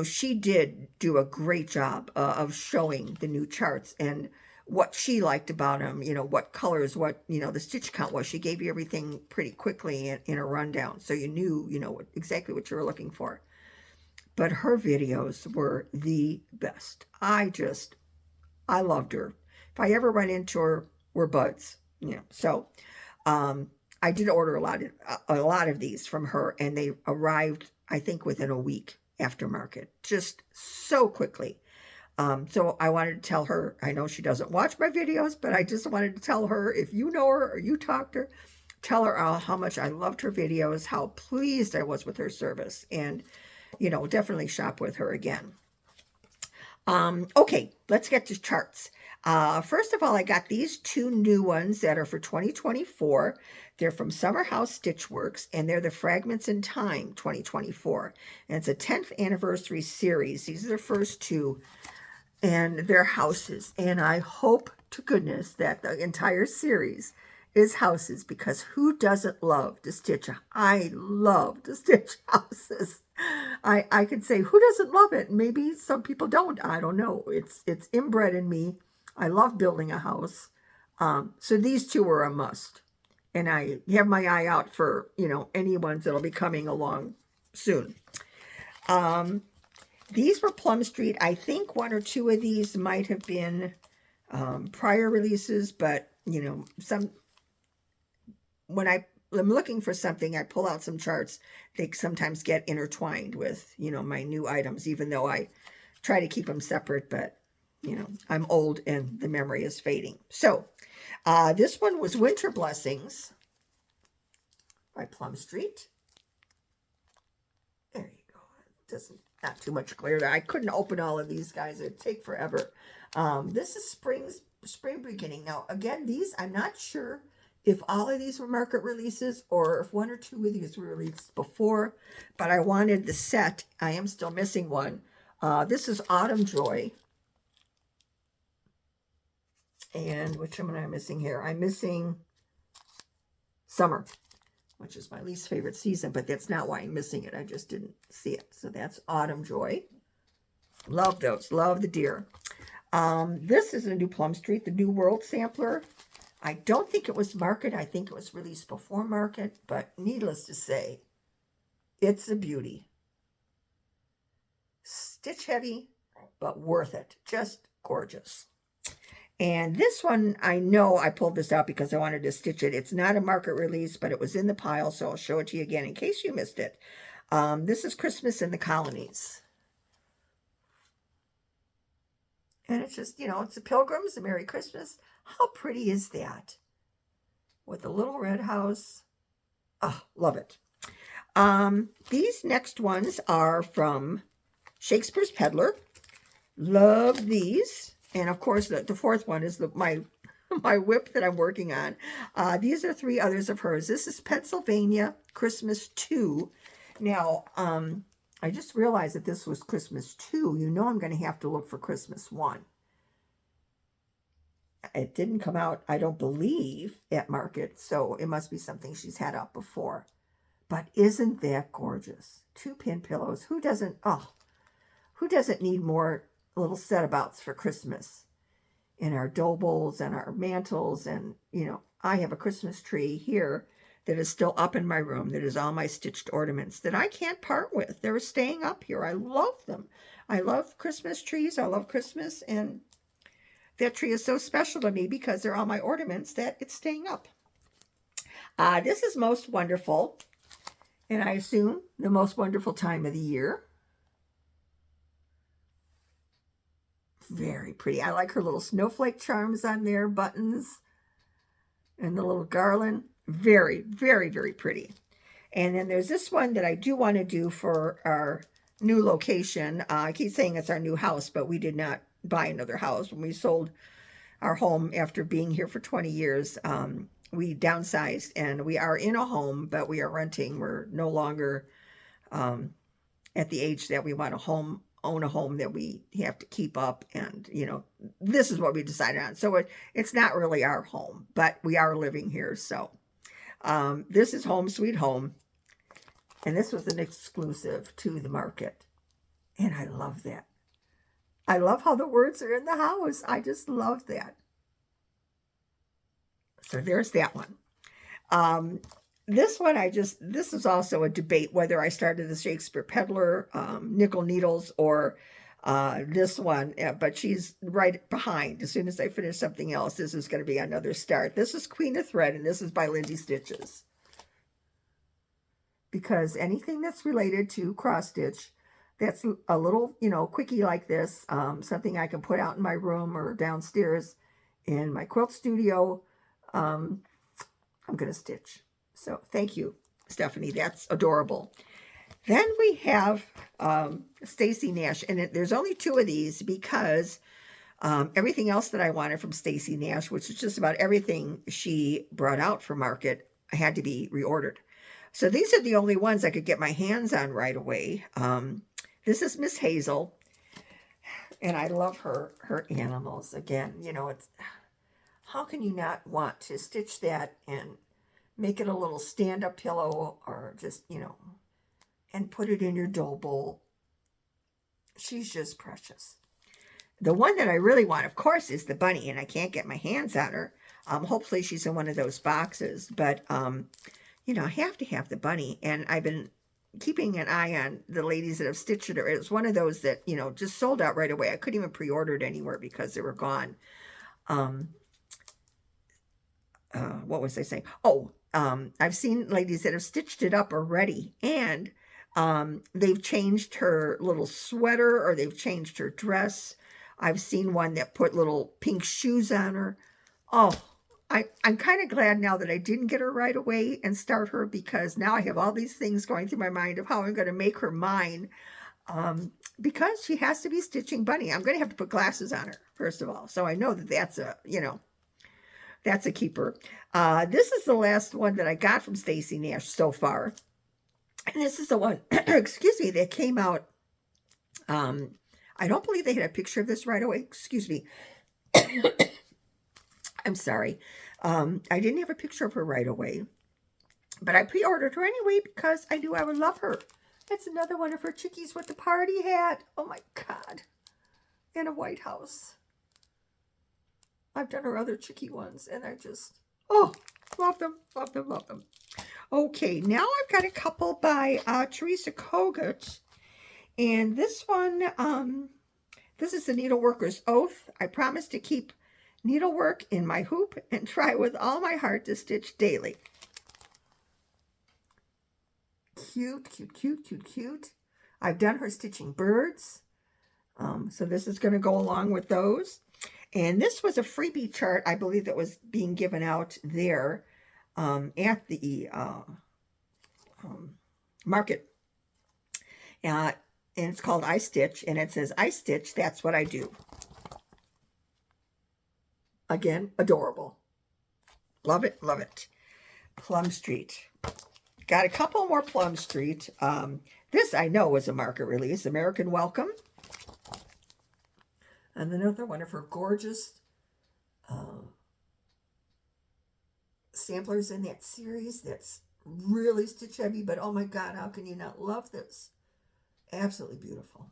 [SPEAKER 1] she did do a great job of showing the new charts and what she liked about them, what colors, what, the stitch count was. She gave you everything pretty quickly in a rundown. So you knew, exactly what you were looking for. But her videos were the best. I loved her. If I ever run into her, we're buds. So I did order a lot of these from her, and they arrived, I think, within a week after market, just so quickly. So I wanted to tell her, I know she doesn't watch my videos, but I just wanted to tell her, if you know her or you talk to her, tell her how much I loved her videos, how pleased I was with her service, and, definitely shop with her again. Okay, let's get to charts. First of all, I got these 2 new ones that are for 2024. They're from Summer House Stitchworks, and they're the Fragments in Time 2024. And it's a 10th anniversary series. These are the first 2, and they're houses. And I hope to goodness that the entire series is houses, because who doesn't love to stitch? I love to stitch houses. I could say, who doesn't love it? Maybe some people don't. I don't know. It's inbred in me. I love building a house. So these 2 are a must. And I have my eye out for, any ones that'll be coming along soon. These were Plum Street. I think 1 or 2 of these might have been prior releases, but, when I'm looking for something, I pull out some charts. They sometimes get intertwined with, my new items, even though I try to keep them separate, but, I'm old and the memory is fading. So this one was Winter Blessings by Plum Street. There you go. Not too much clear there. I couldn't open all of these guys. It'd take forever. This is Spring Beginning. Now, again, these, I'm not sure if all of these were market releases or if 1 or 2 of these were released before, but I wanted the set. I am still missing one. This is Autumn Joy. And which one am I missing here? I'm missing Summer, which is my least favorite season, but that's not why I'm missing it. I just didn't see it. So that's Autumn Joy. Love those. Love the deer. This is a new Plum Street, the New World sampler. I don't think it was Market. I think it was released before Market, but needless to say, it's a beauty. Stitch heavy, but worth it. Just gorgeous. And this one, I know I pulled this out because I wanted to stitch it. It's not a Market release, but it was in the pile, so I'll show it to you again in case you missed it. This is Christmas in the Colonies. And it's just, you know, it's the Pilgrims, a Merry Christmas. How pretty is that? With a little red house. Oh, love it. These next ones are from Shakespeare's Peddler. Love these. And of course, the fourth one is my whip that I'm working on. These are 3 others of hers. This is Pennsylvania Christmas 2. Now, I just realized that this was Christmas 2. You know I'm going to have to look for Christmas 1. It didn't come out, I don't believe, at Market, so it must be something she's had out before. But isn't that gorgeous? 2 pin pillows. Who doesn't need more little set-abouts for Christmas? In our dough bowls and our mantles, and, you know, I have a Christmas tree here that is still up in my room, that is all my stitched ornaments that I can't part with. They're staying up here. I love them. I love Christmas trees. I love Christmas, and that tree is so special to me because they're all my ornaments that it's staying up. This is Most Wonderful, and I assume the most wonderful time of the year. Very pretty. I like her little snowflake charms on there, buttons, and the little garland. Very, very, very pretty. And then there's this one that I do want to do for our new location. I keep saying it's our new house, but we did not buy another house. When we sold our home after being here for 20 years, we downsized, and we are in a home, but we are renting. We're no longer at the age that we want to own a home that we have to keep up, and, you know, this is what we decided on. So it's not really our home, but we are living here. So this is Home Sweet Home, and this was an exclusive to the Market, and I love that. I love how the words are in the house. I just love that. So there's that one. This one, this is also a debate whether I started the Shakespeare Peddler, Nickel Needles, or this one, but she's right behind. As soon as I finish something else, this is going to be another start. This is Queen of Thread, and this is by Lindy Stitches. Because anything that's related to cross stitch, that's a little, you know, quickie like this, something I can put out in my room or downstairs in my quilt studio, I'm going to stitch. So thank you, Stephanie. That's adorable. Then we have Stacy Nash, and there's only 2 of these because everything else that I wanted from Stacy Nash, which is just about everything she brought out for Market, had to be reordered. So these are the only ones I could get my hands on right away. This is Miss Hazel, and I love her animals. Again, you know, it's how can you not want to stitch that and make it a little stand-up pillow, or just, you know, and put it in your dough bowl. She's just precious. The one that I really want, of course, is the bunny, and I can't get my hands on her. Hopefully she's in one of those boxes, but, you know, I have to have the bunny, and I've been keeping an eye on the ladies that have stitched it. It was one of those that, you know, just sold out right away. I couldn't even pre-order it anywhere because they were gone. What was I saying? Oh, I've seen ladies that have stitched it up already, and they've changed her little sweater, or they've changed her dress. I've seen one that put little pink shoes on her. Oh, I'm kind of glad now that I didn't get her right away and start her, because now I have all these things going through my mind of how I'm going to make her mine, because she has to be stitching Bunny. I'm going to have to put glasses on her, first of all, so I know that that's a, you know, that's a keeper. This is the last one that I got from Stacy Nash so far. And this is the one, excuse me, that came out. I don't believe they had a picture of this right away. Excuse me. I'm sorry. I didn't have a picture of her right away. But I pre-ordered her anyway because I knew I would love her. That's another one of her chickies with the party hat. Oh my God. And a White House. I've done her other chicky ones, and I just, oh, love them, love them, love them. Okay, now I've got a couple by Teresa Kogut, and this one, this is the Needleworker's Oath. I promise to keep needlework in my hoop and try with all my heart to stitch daily. Cute, cute, cute, cute, cute. I've done her stitching birds, so this is going to go along with those. And this was a freebie chart, I believe, that was being given out there at the market. And it's called I Stitch, and it says, I stitch, that's what I do. Again, adorable. Love it, love it. Plum Street. Got a couple more Plum Street. This I know was a market release, American Welcome. And another one of her gorgeous samplers in that series that's really stitch heavy, but oh my God, how can you not love this? Absolutely beautiful.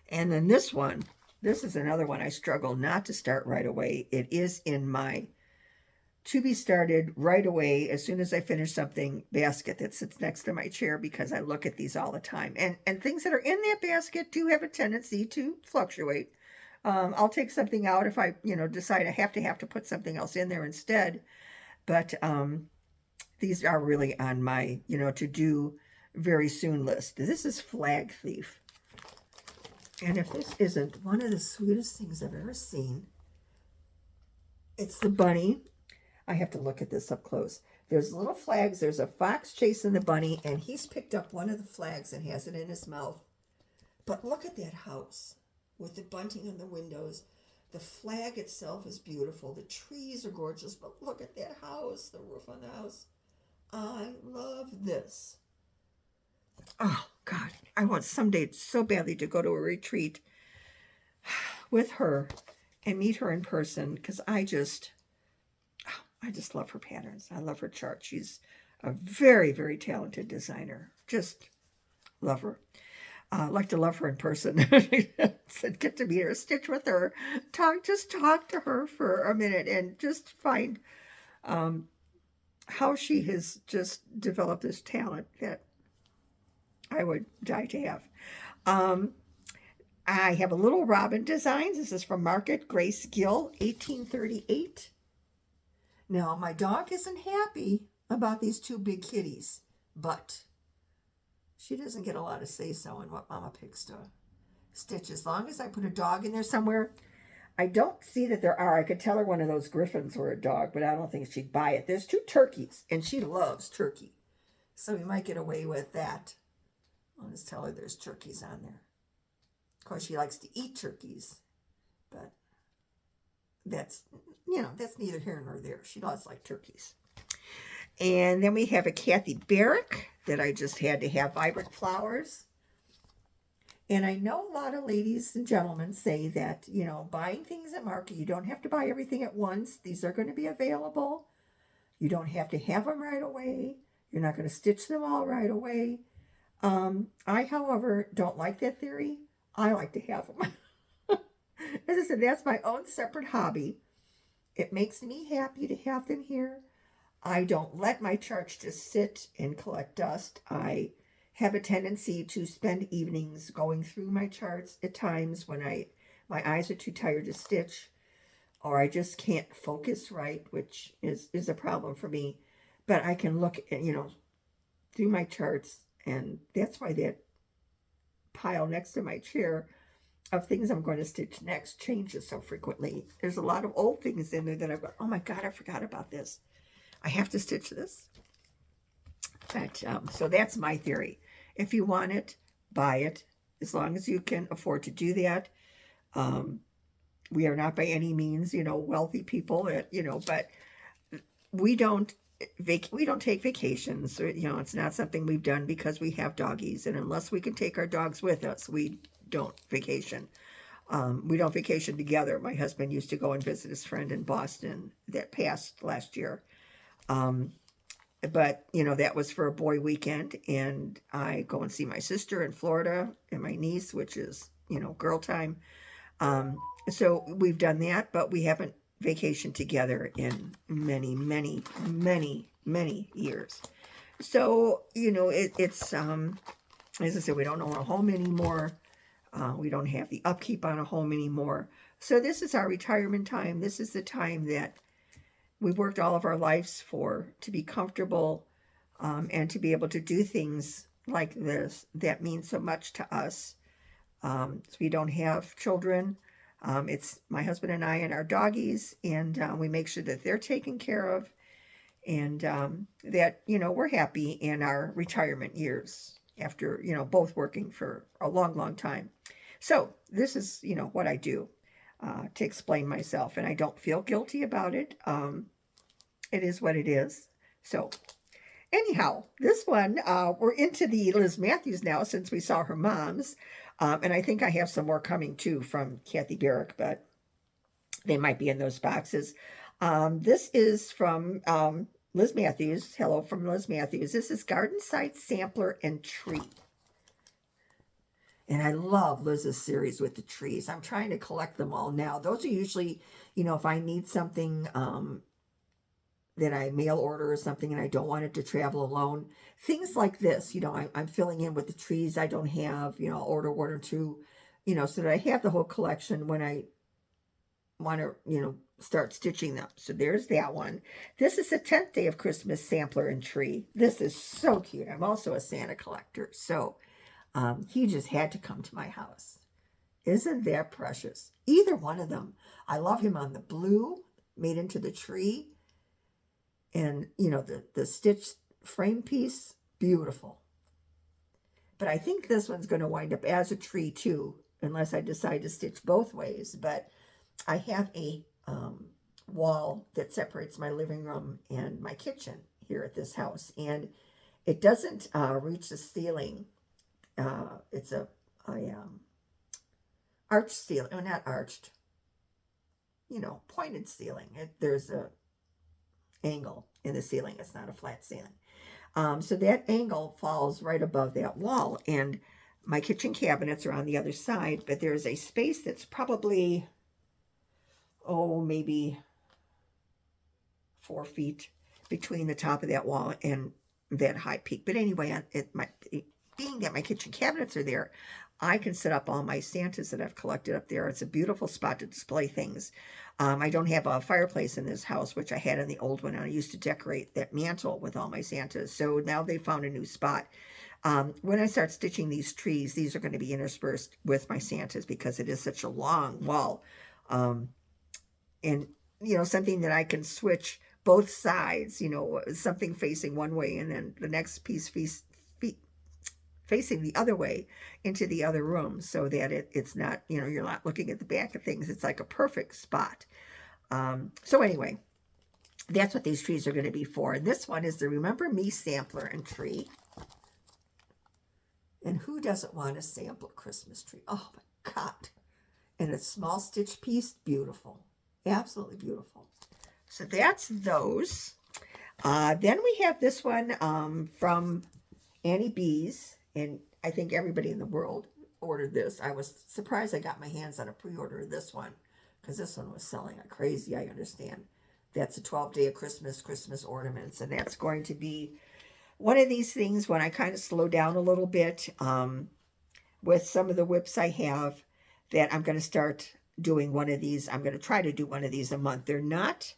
[SPEAKER 1] And then this one, this is another one I struggle not to start right away. It is in my to be started right away as soon as I finish something basket that sits next to my chair, because I look at these all the time. And things that are in that basket do have a tendency to fluctuate. I'll take something out if I, decide I have to put something else in there instead. But these are really on my, to do very soon list. This is Flag Thief. And if this isn't one of the sweetest things I've ever seen, it's the bunny. I have to look at this up close. There's little flags. There's a fox chasing the bunny, and he's picked up one of the flags and has it in his mouth. But look at that house with the bunting on the windows. The flag itself is beautiful. The trees are gorgeous, but look at that house, the roof on the house. I love this. Oh, God. I want someday so badly to go to a retreat with her and meet her in person, because I just love her patterns. I love her chart. She's a very, very talented designer. Just love her. I'd like to love her in person. Said get to meet her, stitch with her, talk to her for a minute, and just find how she has just developed this talent that I would die to have. I have a Little Robin Designs. This is from Market Grace Gill, 1838. Now, my dog isn't happy about these two big kitties, but she doesn't get a lot of say-so in what Mama picks to stitch. As long as I put a dog in there somewhere, I don't see that there are. I could tell her one of those griffins were a dog, but I don't think she'd buy it. There's two turkeys, and she loves turkey, so we might get away with that. I'll just tell her there's turkeys on there. Of course, she likes to eat turkeys, but that's neither here nor there. She does like turkeys. And then we have a Kathy Barrick that I just had to have vibrant flowers. And I know a lot of ladies and gentlemen say that, buying things at market, you don't have to buy everything at once. These are going to be available. You don't have to have them right away. You're not going to stitch them all right away. I, however, don't like that theory. I like to have them. As I said, that's my own separate hobby. It makes me happy to have them here. I don't let my charts just sit and collect dust. I have a tendency to spend evenings going through my charts at times when my eyes are too tired to stitch, or I just can't focus right, which is a problem for me. But I can look at, through my charts, and that's why that pile next to my chair of things I'm going to stitch next changes so frequently. There's a lot of old things in there that I've got, oh my God, I forgot about this. I have to stitch this. But, so that's my theory. If you want it, buy it, as long as you can afford to do that. We are not by any means, wealthy people, but we don't take vacations. Or, it's not something we've done because we have doggies. And unless we can take our dogs with us, we don't vacation. We don't vacation together. My husband used to go and visit his friend in Boston that passed last year. But, that was for a boy weekend, and I go and see my sister in Florida and my niece, which is, girl time. So we've done that, but we haven't vacation together in many, many, many, many years. So, you know, it's, as I said, we don't own a home anymore. We don't have the upkeep on a home anymore. So this is our retirement time. This is the time that we worked all of our lives for, to be comfortable, and to be able to do things like this that mean so much to us. So we don't have children. It's my husband and I and our doggies, and we make sure that they're taken care of, and that, you know, we're happy in our retirement years after, you know, both working for a long, long time. So this is, you know, what I do to explain myself, and I don't feel guilty about it. It is what it is. So anyhow, this one, we're into the Liz Matthews now since we saw her mom's. And I think I have some more coming too from Kathy Barrick, but they might be in those boxes. This is from Liz Matthews. Hello from Liz Matthews. This is Garden Site Sampler and Tree. And I love Liz's series with the trees. I'm trying to collect them all now. Those are usually, you know, if I need something that I mail order or something and I don't want it to travel alone. Things like this, you know, I'm filling in with the trees I don't have, you know, I'll order one or two, you know, so that I have the whole collection when I want to, you know, start stitching them. So there's that one. This is the 10th Day of Christmas Sampler and Tree. This is so cute. I'm also a Santa collector, so he just had to come to my house. Isn't that precious? Either one of them. I love him on the blue made into the tree. And, you know, the stitched frame piece, beautiful. But I think this one's going to wind up as a tree, too, unless I decide to stitch both ways. But I have a wall that separates my living room and my kitchen here at this house. And it doesn't reach the ceiling. It's a arched ceiling. Oh, not arched. You know, pointed ceiling. There's a angle in the ceiling. It's not a flat ceiling. So that angle falls right above that wall, and my kitchen cabinets are on the other side, but there's a space that's probably, maybe 4 feet between the top of that wall and that high peak. But anyway, being that my kitchen cabinets are there, I can set up all my Santas that I've collected up there. It's a beautiful spot to display things. I don't have a fireplace in this house, which I had in the old one, and I used to decorate that mantle with all my Santas. So now they found a new spot. When I start stitching these trees, these are going to be interspersed with my Santas because it is such a long wall. And, you know, something that I can switch both sides, you know, something facing one way and then the next piece facing the other way into the other room, so that it's not, you know, you're not looking at the back of things. It's like a perfect spot. So anyway, that's what these trees are going to be for. And this one is the Remember Me Sampler and Tree. And who doesn't want a sample Christmas tree? Oh my God. And a small stitch piece, beautiful. Absolutely beautiful. So that's those. Then we have this one from Annie B's. And I think everybody in the world ordered this. I was surprised I got my hands on a pre-order of this one, because this one was selling like crazy, I understand. That's a 12-day of Christmas ornaments. And that's going to be one of these things when I kind of slow down a little bit with some of the whips I have, that I'm going to start doing one of these. I'm going to try to do one of these a month. They're not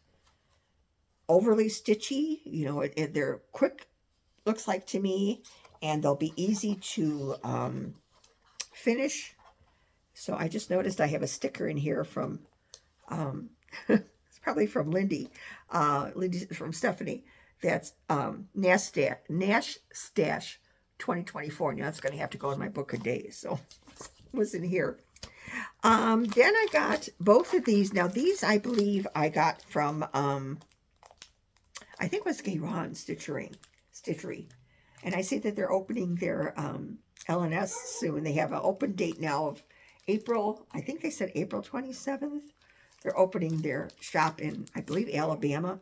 [SPEAKER 1] overly stitchy. You know, they're quick, looks like to me. And they'll be easy to finish. So I just noticed I have a sticker in here from, it's probably from Lindy from Stephanie. That's Nash Stash 2024. Now that's going to have to go in my book of days. So it was in here. Then I got both of these. Now these I believe I got from, I think it was Gayron Stitchery. And I see that they're opening their LNS soon. They have an open date now of April, I think they said April 27th. They're opening their shop in, I believe, Alabama.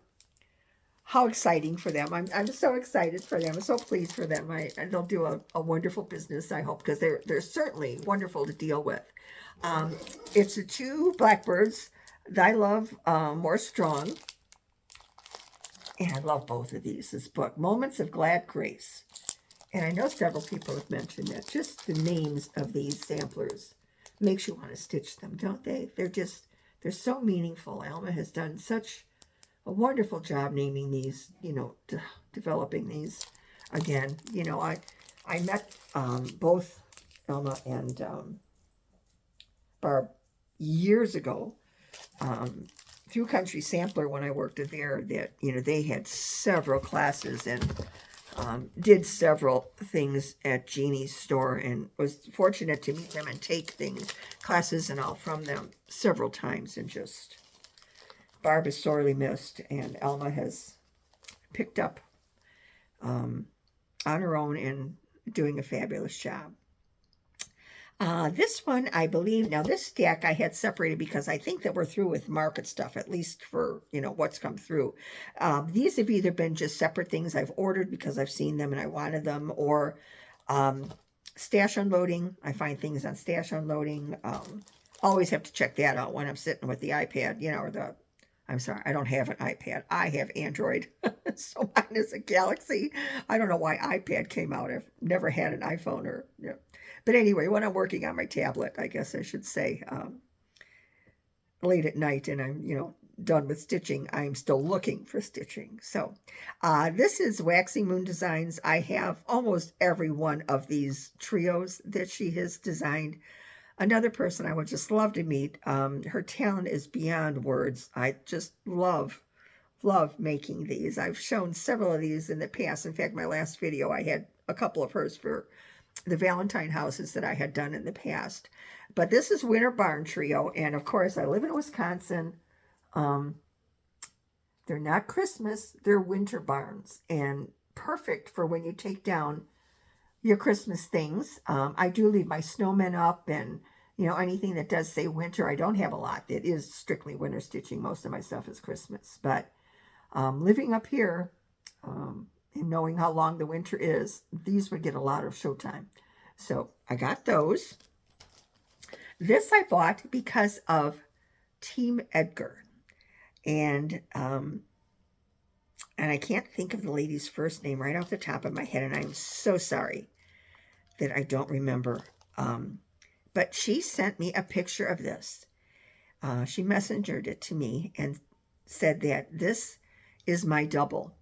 [SPEAKER 1] How exciting for them. I'm so excited for them. I'm so pleased for them. And they'll do a wonderful business, I hope, because they're certainly wonderful to deal with. It's the two blackbirds, Thy Love More Strong. And I love both of these. This book, Moments of Glad Grace. And I know several people have mentioned that just the names of these samplers makes you want to stitch them, don't they? They're so meaningful. Alma has done such a wonderful job naming these, developing these. Again, I met both Alma and Barb years ago through Country Sampler when I worked there. That they had several classes and did several things at Jeannie's store, and was fortunate to meet them and take classes and all from them several times. And just Barb is sorely missed, and Alma has picked up on her own and doing a fabulous job. This one, I believe, now this stack I had separated because I think that we're through with market stuff, at least for, what's come through. These have either been just separate things I've ordered because I've seen them and I wanted them, or stash unloading. I find things on stash unloading. Always have to check that out when I'm sitting with the iPad, I'm sorry, I don't have an iPad. I have Android. So mine is a Galaxy. I don't know why iPad came out. I've never had an iPhone or, But anyway, when I'm working on my tablet, I guess I should say, late at night and I'm, done with stitching, I'm still looking for stitching. So this is Waxing Moon Designs. I have almost every one of these trios that she has designed. Another person I would just love to meet. Her talent is beyond words. I just love making these. I've shown several of these in the past. In fact, my last video, I had a couple of hers for the Valentine houses that I had done in the past. But this is Winter Barn Trio. And of course, I live in Wisconsin. They're not Christmas. They're winter barns. And perfect for when you take down your Christmas things. I do leave my snowmen up and, anything that does say winter. I don't have a lot that is strictly winter stitching. Most of my stuff is Christmas. But living up here and knowing how long the winter is, these would get a lot of showtime. So I got those. This I bought because of Team Edgar. And I can't think of the lady's first name right off the top of my head, and I'm so sorry that I don't remember. But she sent me a picture of this. She messengered it to me and said that this is my double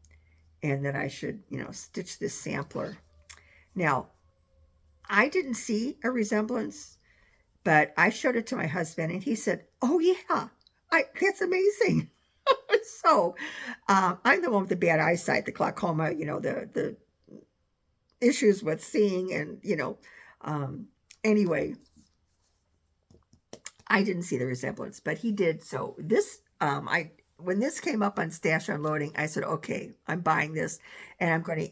[SPEAKER 1] and that I should, stitch this sampler. Now, I didn't see a resemblance, but I showed it to my husband and he said, oh yeah, that's amazing. So I'm the one with the bad eyesight, the glaucoma, the issues with seeing and, anyway, I didn't see the resemblance, but he did. So this, when this came up on Stash Unloading, I said, okay, I'm buying this and I'm going to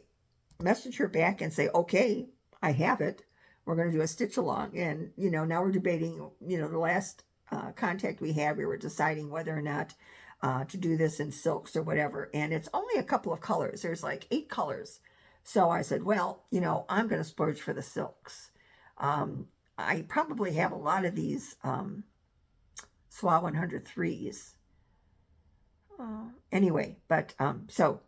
[SPEAKER 1] message her back and say, okay, I have it. We're going to do a stitch along. And, now we're debating, the last contact we had, we were deciding whether or not to do this in silks or whatever. And it's only a couple of colors. There's like 8 colors. So I said, well, I'm going to splurge for the silks. I probably have a lot of these SWA 103s. Anyway, but so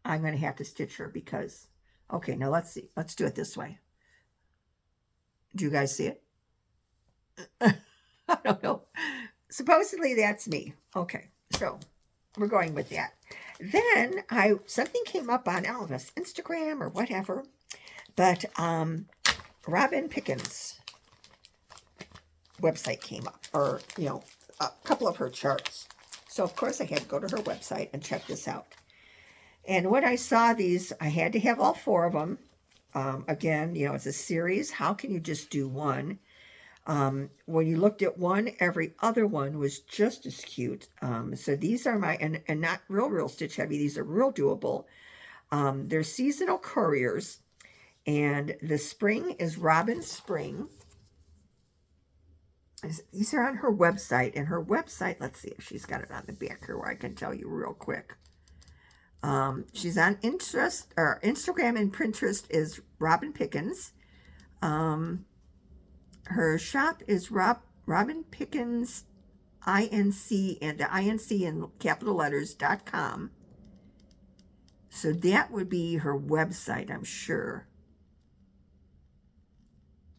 [SPEAKER 1] I'm going to have to stitch her because, okay, now let's see. Let's do it this way. Do you guys see it? I don't know. Supposedly that's me. Okay, so we're going with that. Then something came up on Elvis Instagram or whatever, but Robin Pickens' website came up, or a couple of her charts. So of course I had to go to her website and check this out. And when I saw these, I had to have all 4 of them. Again, it's a series. How can you just do one? When you looked at one, every other one was just as cute. So these are my, and not real stitch heavy. These are real doable. They're seasonal couriers. And the spring is Robin Spring. These are on her website. And her website, let's see if she's got it on the back here where I can tell you real quick. She's on Instagram and Pinterest is Robin Pickens. Her shop is Robin Pickens INC, and the INC in capital letters.com. So that would be her website, I'm sure.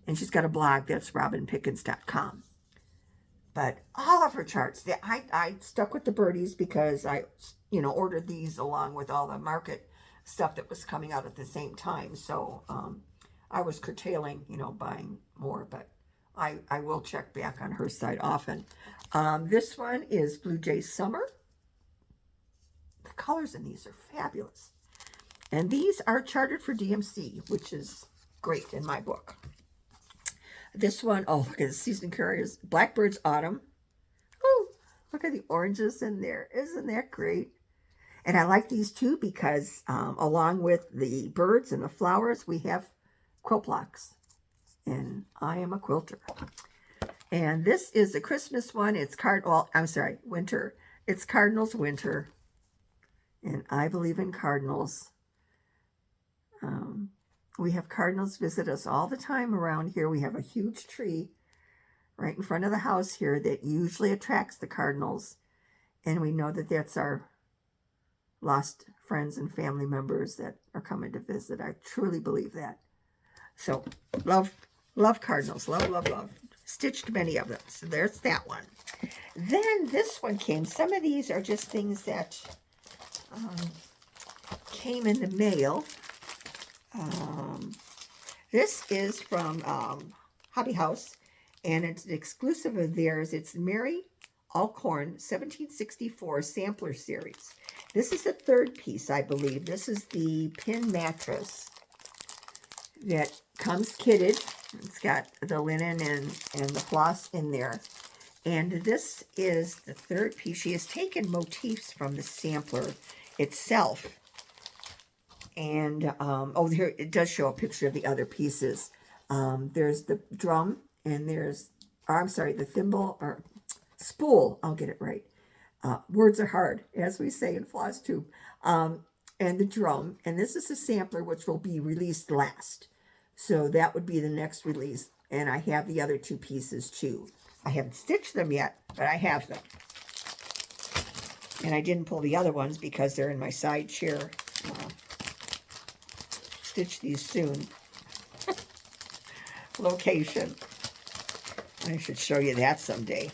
[SPEAKER 1] And she's got a blog that's robinpickens.com. But all of her charts, I stuck with the birdies because I, ordered these along with all the market stuff that was coming out at the same time. So I was curtailing, buying more, but I will check back on her site often. This one is Blue Jay Summer. The colors in these are fabulous. And these are chartered for DMC, which is great in my book. This one, oh, look at the season carriers. Blackbird's Autumn. Oh, look at the oranges in there. Isn't that great? And I like these too because along with the birds and the flowers, we have quilt blocks. And I am a quilter. And this is a Christmas one. It's winter. It's Cardinals Winter. And I believe in cardinals. We have cardinals visit us all the time around here. We have a huge tree right in front of the house here that usually attracts the cardinals. And we know that that's our lost friends and family members that are coming to visit. I truly believe that. So, love cardinals. Love. Stitched many of them. So there's that one. Then this one came. Some of these are just things that came in the mail. This is from Hobby House, and it's an exclusive of theirs. It's Mary Alcorn 1764 Sampler Series. This is the third piece, I believe. This is the pin mattress that comes kitted. It's got the linen and the floss in there. And this is the third piece. She has taken motifs from the sampler itself. And, here, it does show a picture of the other pieces. There's the drum, and there's, the thimble, or spool, I'll get it right. Words are hard, as we say in Floss Tube. And the drum, and this is a sampler which will be released last. So that would be the next release. And I have the other two pieces too. I haven't stitched them yet, but I have them. And I didn't pull the other ones because they're in my side chair. Stitch these soon. Location. I should show you that someday.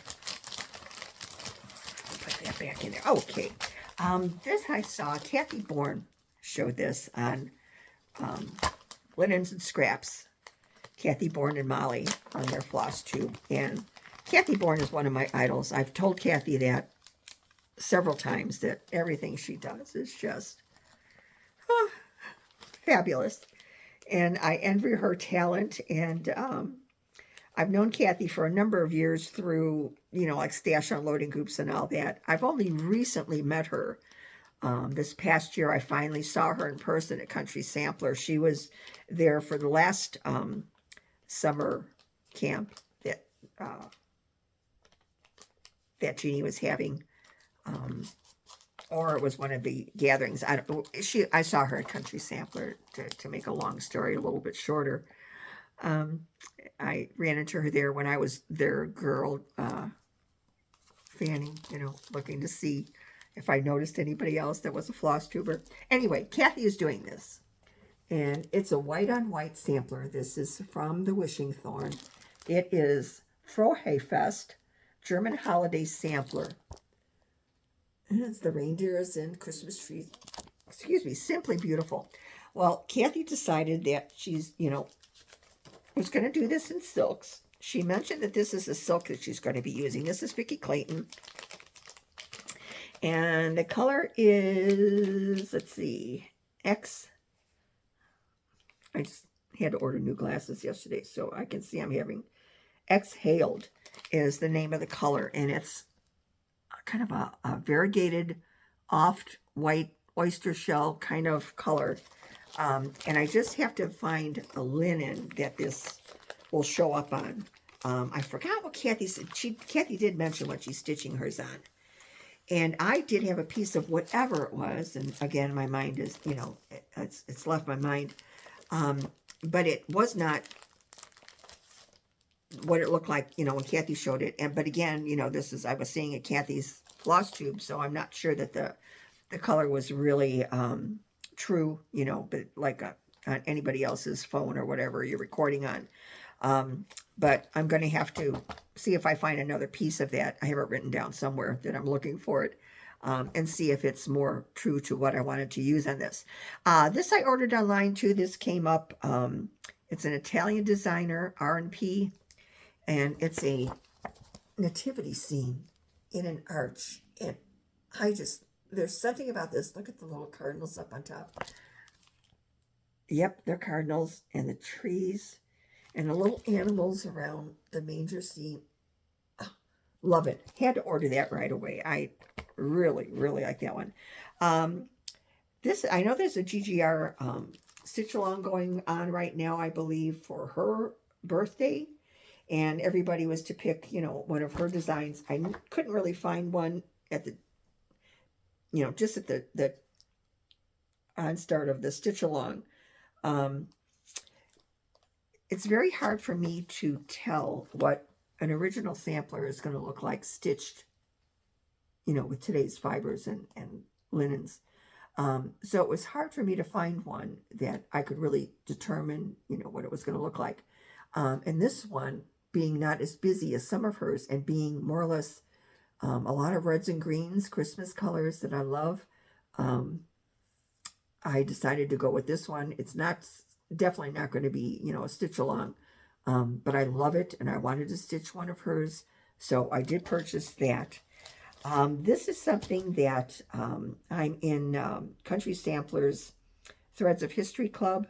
[SPEAKER 1] Put that back in there. Okay. This I saw. Kathy Bourne showed this on Linens and Scraps. Kathy Bourne and Molly on their Floss Tube. And Kathy Bourne is one of my idols. I've told Kathy that several times, that everything she does is just fabulous. And I envy her talent. And I've known Kathy for a number of years through, like stash unloading groups and all that. I've only recently met her. This past year, I finally saw her in person at Country Sampler. She was there for the last summer camp that Jeannie was having. Or it was one of the gatherings. I saw her at Country Sampler, to make a long story a little bit shorter. I ran into her there when I was their girl, fanning, looking to see if I noticed anybody else that was a floss tuber. Anyway, Kathy is doing this. And it's a white-on-white sampler. This is from the Wishing Thorn. It is Frohefest German Holiday Sampler. And it's the reindeers and Christmas trees. Excuse me, simply beautiful. Well, Kathy decided that she's, was going to do this in silks. She mentioned that this is a silk that she's going to be using. This is Vicki Clayton. And the color is, let's see, X. I just had to order new glasses yesterday, so I can see I'm having Exhaled is the name of the color. And it's kind of a variegated, off-white oyster shell kind of color. And I just have to find a linen that this will show up on. I forgot what Kathy said. Kathy did mention what she's stitching hers on. And I did have a piece of whatever it was. And again, my mind is, it's left my mind. But it was not what it looked like, you know, when Kathy showed it. But again, you know, I was seeing at Kathy's floss tube, so I'm not sure that the color was really true, you know, but like on anybody else's phone or whatever you're recording on. But I'm going to have to see if I find another piece of that. I have it written down somewhere that I'm looking for it. And see if it's more true to what I wanted to use on this. This I ordered online too. This came up. It's an Italian designer, R&P, and it's a nativity scene in an arch. And there's something about this. Look at the little cardinals up on top. Yep, they're cardinals, and the trees and the little animals around the manger scene. Oh, love it. Had to order that right away. I really, really like that one. I know there's a GGR stitch along going on right now, I believe, for her birthday. And everybody was to pick, you know, one of her designs. I couldn't really find one at the, you know, just at the onstart of the stitch along. It's very hard for me to tell what an original sampler is going to look like stitched, you know, with today's fibers and linens. So it was hard for me to find one that I could really determine, you know, what it was going to look like. And this one, being not as busy as some of hers and being more or less a lot of reds and greens, Christmas colors that I love, I decided to go with this one. It's definitely not going to be, you know, a stitch along, but I love it, and I wanted to stitch one of hers, so I did purchase that. This is something that I'm in Country Samplers Threads of History Club,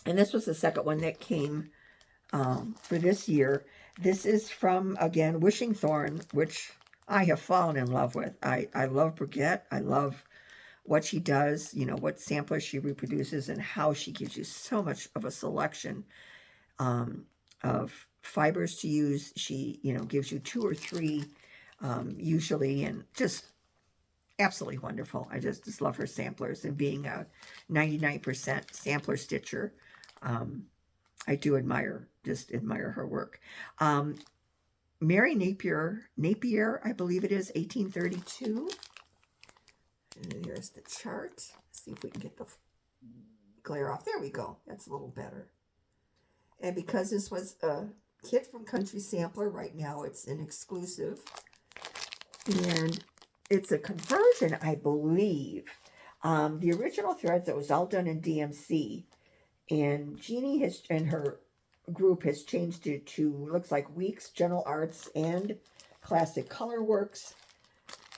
[SPEAKER 1] and this was the second one that came for this year. This is from, again, Wishing Thorn, which I have fallen in love with. I love Brigitte. I love what she does, you know, what samplers she reproduces, and how she gives you so much of a selection of fibers to use. She, you know, gives you 2 or 3 usually, and just absolutely wonderful. I just love her samplers, and being a 99% sampler stitcher, I do admire her work. Mary Napier, I believe it is, 1832. And here's the chart. Let's see if we can get the glare off. There we go. That's a little better. And because this was a kit from Country Sampler, right now it's an exclusive. And it's a conversion, I believe. The original threads, that was all done in DMC. And Jeannie and her group has changed it to, looks like, Weeks, General Arts, and Classic Color Works.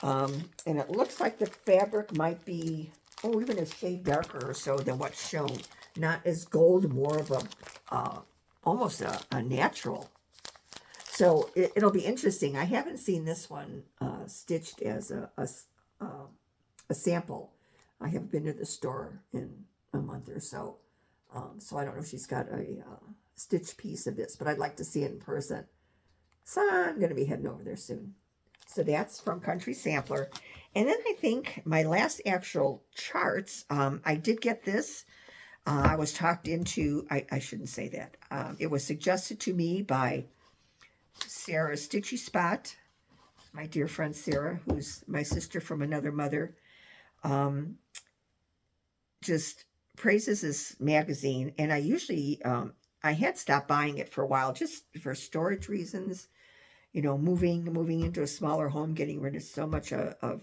[SPEAKER 1] And it looks like the fabric might be, even a shade darker or so than what's shown. Not as gold, more of a, almost a natural. So it'll be interesting. I haven't seen this one stitched as a sample. I haven't been to the store in a month or so. So I don't know if she's got a stitched piece of this, but I'd like to see it in person. So I'm going to be heading over there soon. So that's from Country Sampler. And then I think my last actual charts, I did get this. I was talked into, I shouldn't say that. It was suggested to me by Sarah Stitchy Spot, my dear friend Sarah, who's my sister from another mother. Just praises this magazine. And I usually, I had stopped buying it for a while just for storage reasons. You know, moving into a smaller home, getting rid of so much of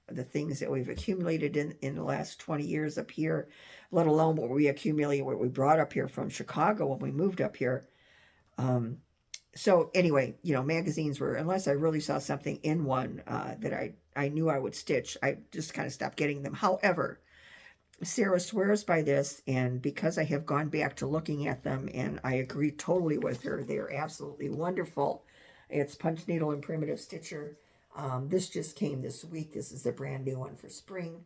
[SPEAKER 1] the things that we've accumulated in the last 20 years up here, let alone what we brought up here from Chicago when we moved up here. So anyway, you know, magazines were, unless I really saw something in one that I knew I would stitch, I just kind of stopped getting them. However, Sarah swears by this, and because I have gone back to looking at them, and I agree totally with her, they are absolutely wonderful. It's Punch Needle and Primitive Stitcher. This just came this week. This is the brand new one for spring.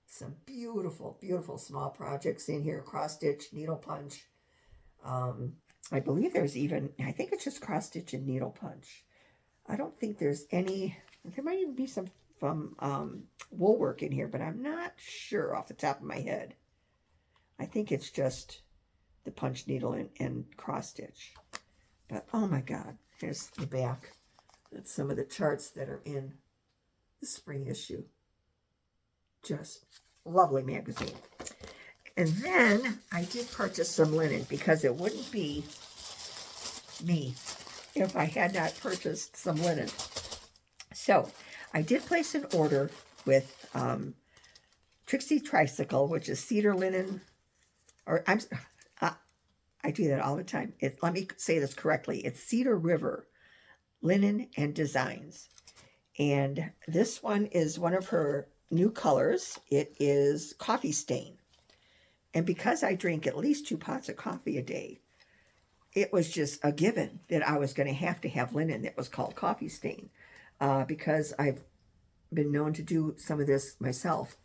[SPEAKER 1] Some beautiful, beautiful small projects in here. Cross stitch, needle punch. I believe there's even, I think it's just cross stitch and needle punch. I don't think there's any, there might even be some from wool work in here, but I'm not sure off the top of my head. I think it's just the punch needle and cross stitch. But oh my God, here's the back. That's some of the charts that are in the spring issue. Just lovely magazine. And then I did purchase some linen because it wouldn't be me if I had not purchased some linen. So I did place an order with Trixie Tricycle, which is cedar linen, or I do that all the time. Let me say this correctly. It's Cedar River Linen and Designs. And this one is one of her new colors. It is coffee stain. And because I drink at least 2 pots of coffee a day, it was just a given that I was going to have linen that was called coffee stain, because I've been known to do some of this myself,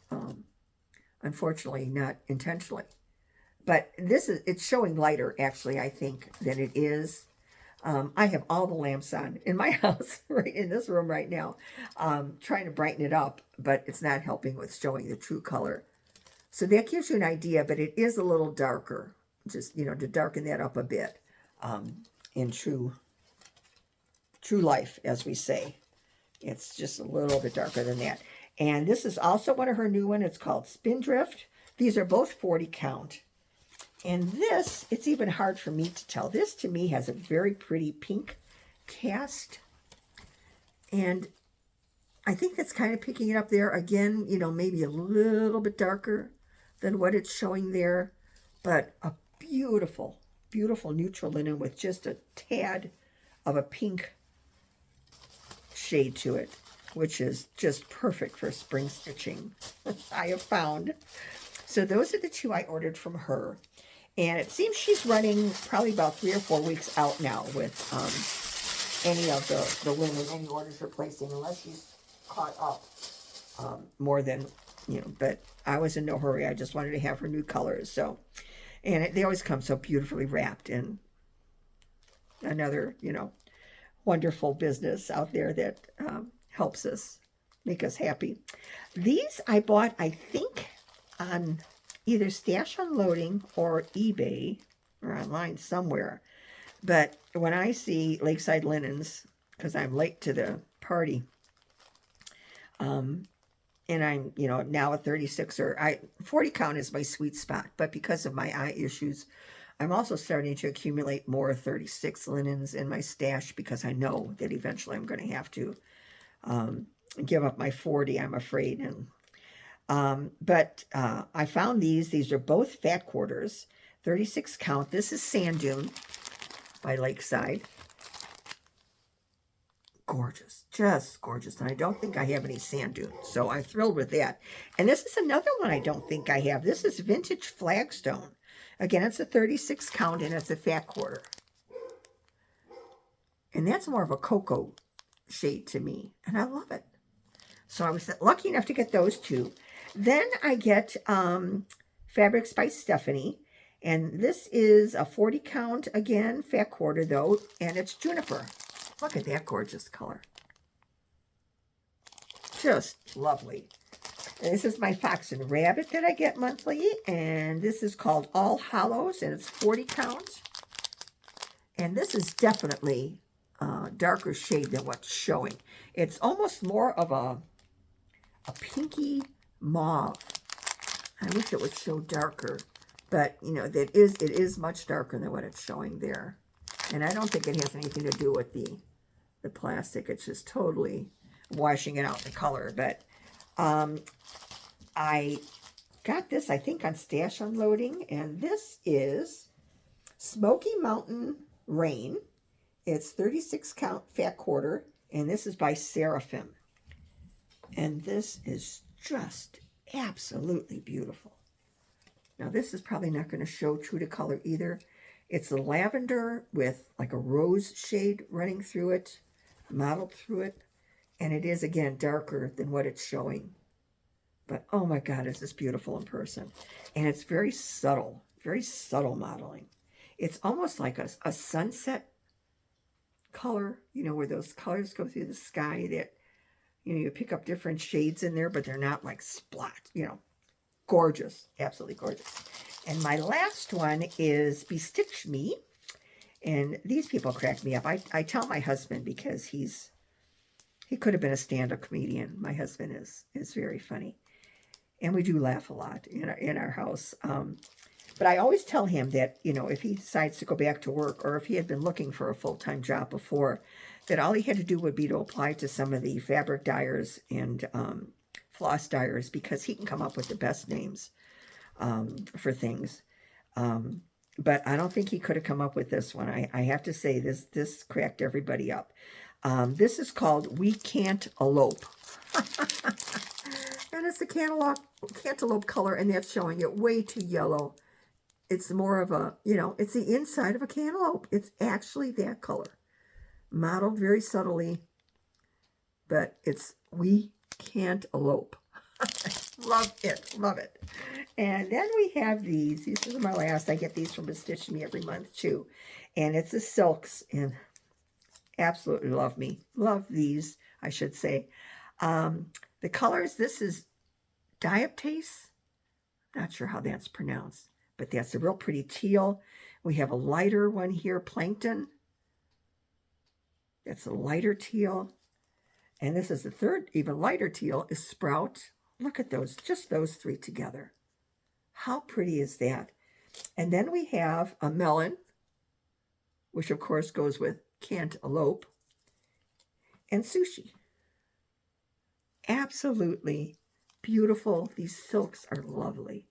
[SPEAKER 1] unfortunately not intentionally. But it's showing lighter, actually, I think, than it is. I have all the lamps on in my house, right in this room right now, trying to brighten it up, but it's not helping with showing the true color. So that gives you an idea, but it is a little darker, just, to darken that up a bit, in true life, as we say. It's just a little bit darker than that. And this is also one of her new ones. It's called Spindrift. These are both 40 count. And this, it's even hard for me to tell. This, to me, has a very pretty pink cast. And I think that's kind of picking it up there. Again, maybe a little bit darker than what it's showing there. But a beautiful, beautiful neutral linen with just a tad of a pink shade to it, which is just perfect for spring stitching, I have found. So those are the 2 I ordered from her. And it seems she's running probably about 3 or 4 weeks out now with any of the linen, any orders we're placing, unless she's caught up more than, but I was in no hurry. I just wanted to have her new colors. So, and they always come so beautifully wrapped in another, wonderful business out there that helps us, make us happy. These I bought, I think, on either Stash Unloading or eBay or online somewhere. But when I see Lakeside Linens, because I'm late to the party, and I'm, now a 36er, 40 count is my sweet spot. But because of my eye issues, I'm also starting to accumulate more 36 linens in my stash because I know that eventually I'm going to have to give up my 40, I'm afraid. And but I found these. These are both fat quarters, 36 count. This is Sand Dune by Lakeside. Gorgeous, just gorgeous. And I don't think I have any Sand Dune, so I'm thrilled with that. And this is another one I don't think I have. This is Vintage Flagstone. Again, it's a 36 count, and it's a fat quarter. And that's more of a cocoa shade to me, and I love it. So I was lucky enough to get those 2. Then I get Fabrics by Stephanie, and this is a 40 count, again, fat quarter though, and it's Juniper. Look at that gorgeous color. Just lovely. And this is my Fox and Rabbit that I get monthly, and this is called All Hollows, and it's 40 count. And this is definitely a darker shade than what's showing. It's almost more of a pinky mauve. I wish it would show darker, but it is much darker than what it's showing there. And I don't think it has anything to do with the plastic. It's just totally washing it out the color. But I got this, I think, on Stash Unloading, and this is Smoky Mountain Rain. It's 36 count fat quarter, and this is by Seraphim. And this is just absolutely beautiful. Now, this is probably not going to show true to color either. It's a lavender with like a rose shade running through it, modeled through it. And it is, again, darker than what it's showing. But, oh my God, is this beautiful in person. And it's very subtle modeling. It's almost like a sunset color, where those colors go through the sky that, you pick up different shades in there, but they're not like splat, gorgeous, absolutely gorgeous. And my last one is Bestitch Me. And these people crack me up. I tell my husband, because he could have been a stand-up comedian. My husband is very funny. And we do laugh a lot in our house. But I always tell him that, if he decides to go back to work, or if he had been looking for a full-time job before, that all he had to do would be to apply to some of the fabric dyers and floss dyers, because he can come up with the best names for things. But I don't think he could have come up with this one. I have to say, this cracked everybody up. This is called We Can't Elope. And it's the cantaloupe color, and that's showing it way too yellow. It's more of a, it's the inside of a cantaloupe. It's actually that color. Modeled very subtly, but it's We Can't Elope. Love it, love it. And then we have these. These are my last. I get these from Stitch Me every month too. And it's the silks, and absolutely love these, I should say. The colors, this is diaptase. Not sure how that's pronounced, but that's a real pretty teal. We have a lighter one here, plankton. That's a lighter teal. And this is the third, even lighter teal, is sprout. Look at those, just those three together. How pretty is that? And then we have a melon, which of course goes with cantaloupe, and sushi. Absolutely beautiful. These silks are lovely.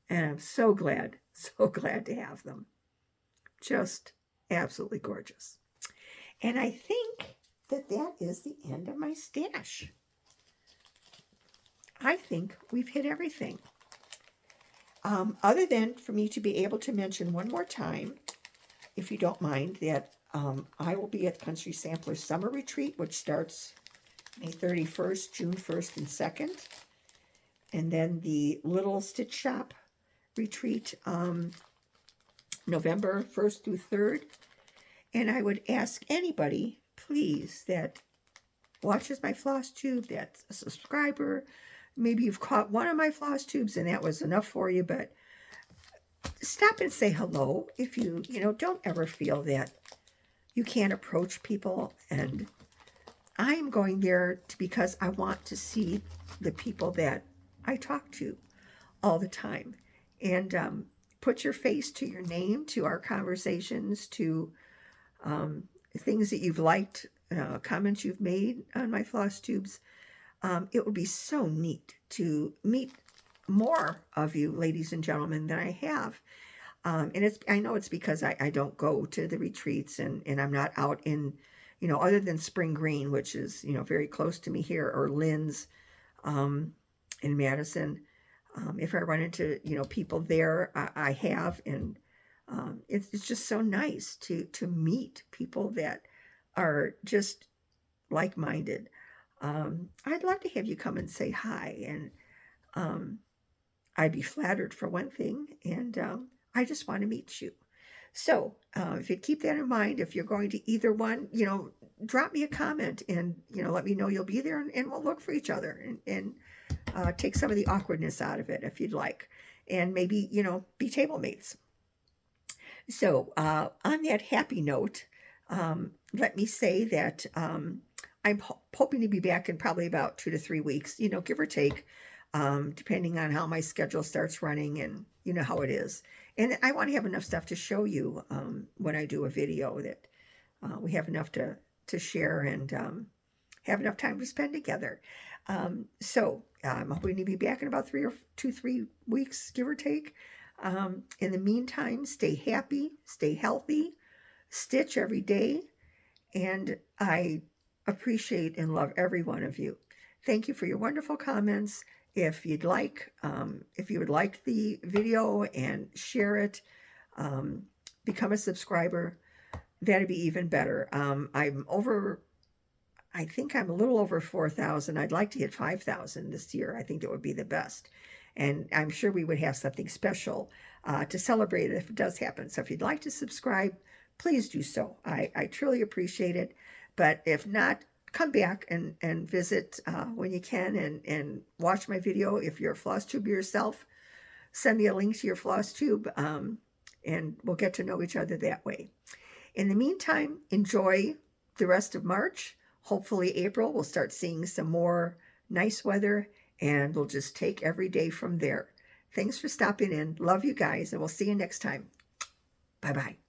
[SPEAKER 1] And I'm so glad to have them. Just absolutely gorgeous. And I think that is the end of my stash. I think we've hit everything. Other than for me to be able to mention one more time, if you don't mind, that I will be at Country Sampler Summer Retreat, which starts May 31st, June 1st, and 2nd. And then the Little Stitch Shop Retreat, November 1st through 3rd. And I would ask anybody, please, that watches my floss tube, that's a subscriber. Maybe you've caught one of my floss tubes and that was enough for you, but stop and say hello. If you don't ever feel that you can't approach people. And I am going there because I want to see the people that I talk to all the time. And put your face to your name, to our conversations, to things that you've liked, comments you've made on my floss tubes. It would be so neat to meet more of you, ladies and gentlemen, than I have. And I know it's because I don't go to the retreats, and I'm not out in, other than Spring Green, which is, very close to me here, or Lynn's in Madison. If I run into, people there, I have, and it's just so nice to meet people that are just like-minded. I'd love to have you come and say hi, and I'd be flattered for one thing, and I just want to meet you. So if you keep that in mind, if you're going to either one, drop me a comment and, let me know you'll be there, and we'll look for each other and take some of the awkwardness out of it if you'd like, and maybe, be table mates. So on that happy note, let me say that I'm hoping to be back in probably about 2 to 3 weeks, give or take, depending on how my schedule starts running, and how it is. And I want to have enough stuff to show you when I do a video, that we have enough to share, and have enough time to spend together. So I'm hoping to be back in about 3 weeks, give or take. In the meantime, stay happy, stay healthy, stitch every day, and I appreciate and love every one of you. Thank you for your wonderful comments. If you would like the video and share it, become a subscriber, that'd be even better. I think I'm a little over 4,000. I'd like to hit 5,000 this year. I think that would be the best. And I'm sure we would have something special to celebrate it if it does happen. So if you'd like to subscribe, please do so. I truly appreciate it. But if not, come back and visit when you can, and watch my video. If you're a floss tuber yourself, send me a link to your floss tube, and we'll get to know each other that way. In the meantime, enjoy the rest of March. Hopefully April we'll start seeing some more nice weather, and we'll just take every day from there. Thanks for stopping in. Love you guys, and we'll see you next time. Bye-bye.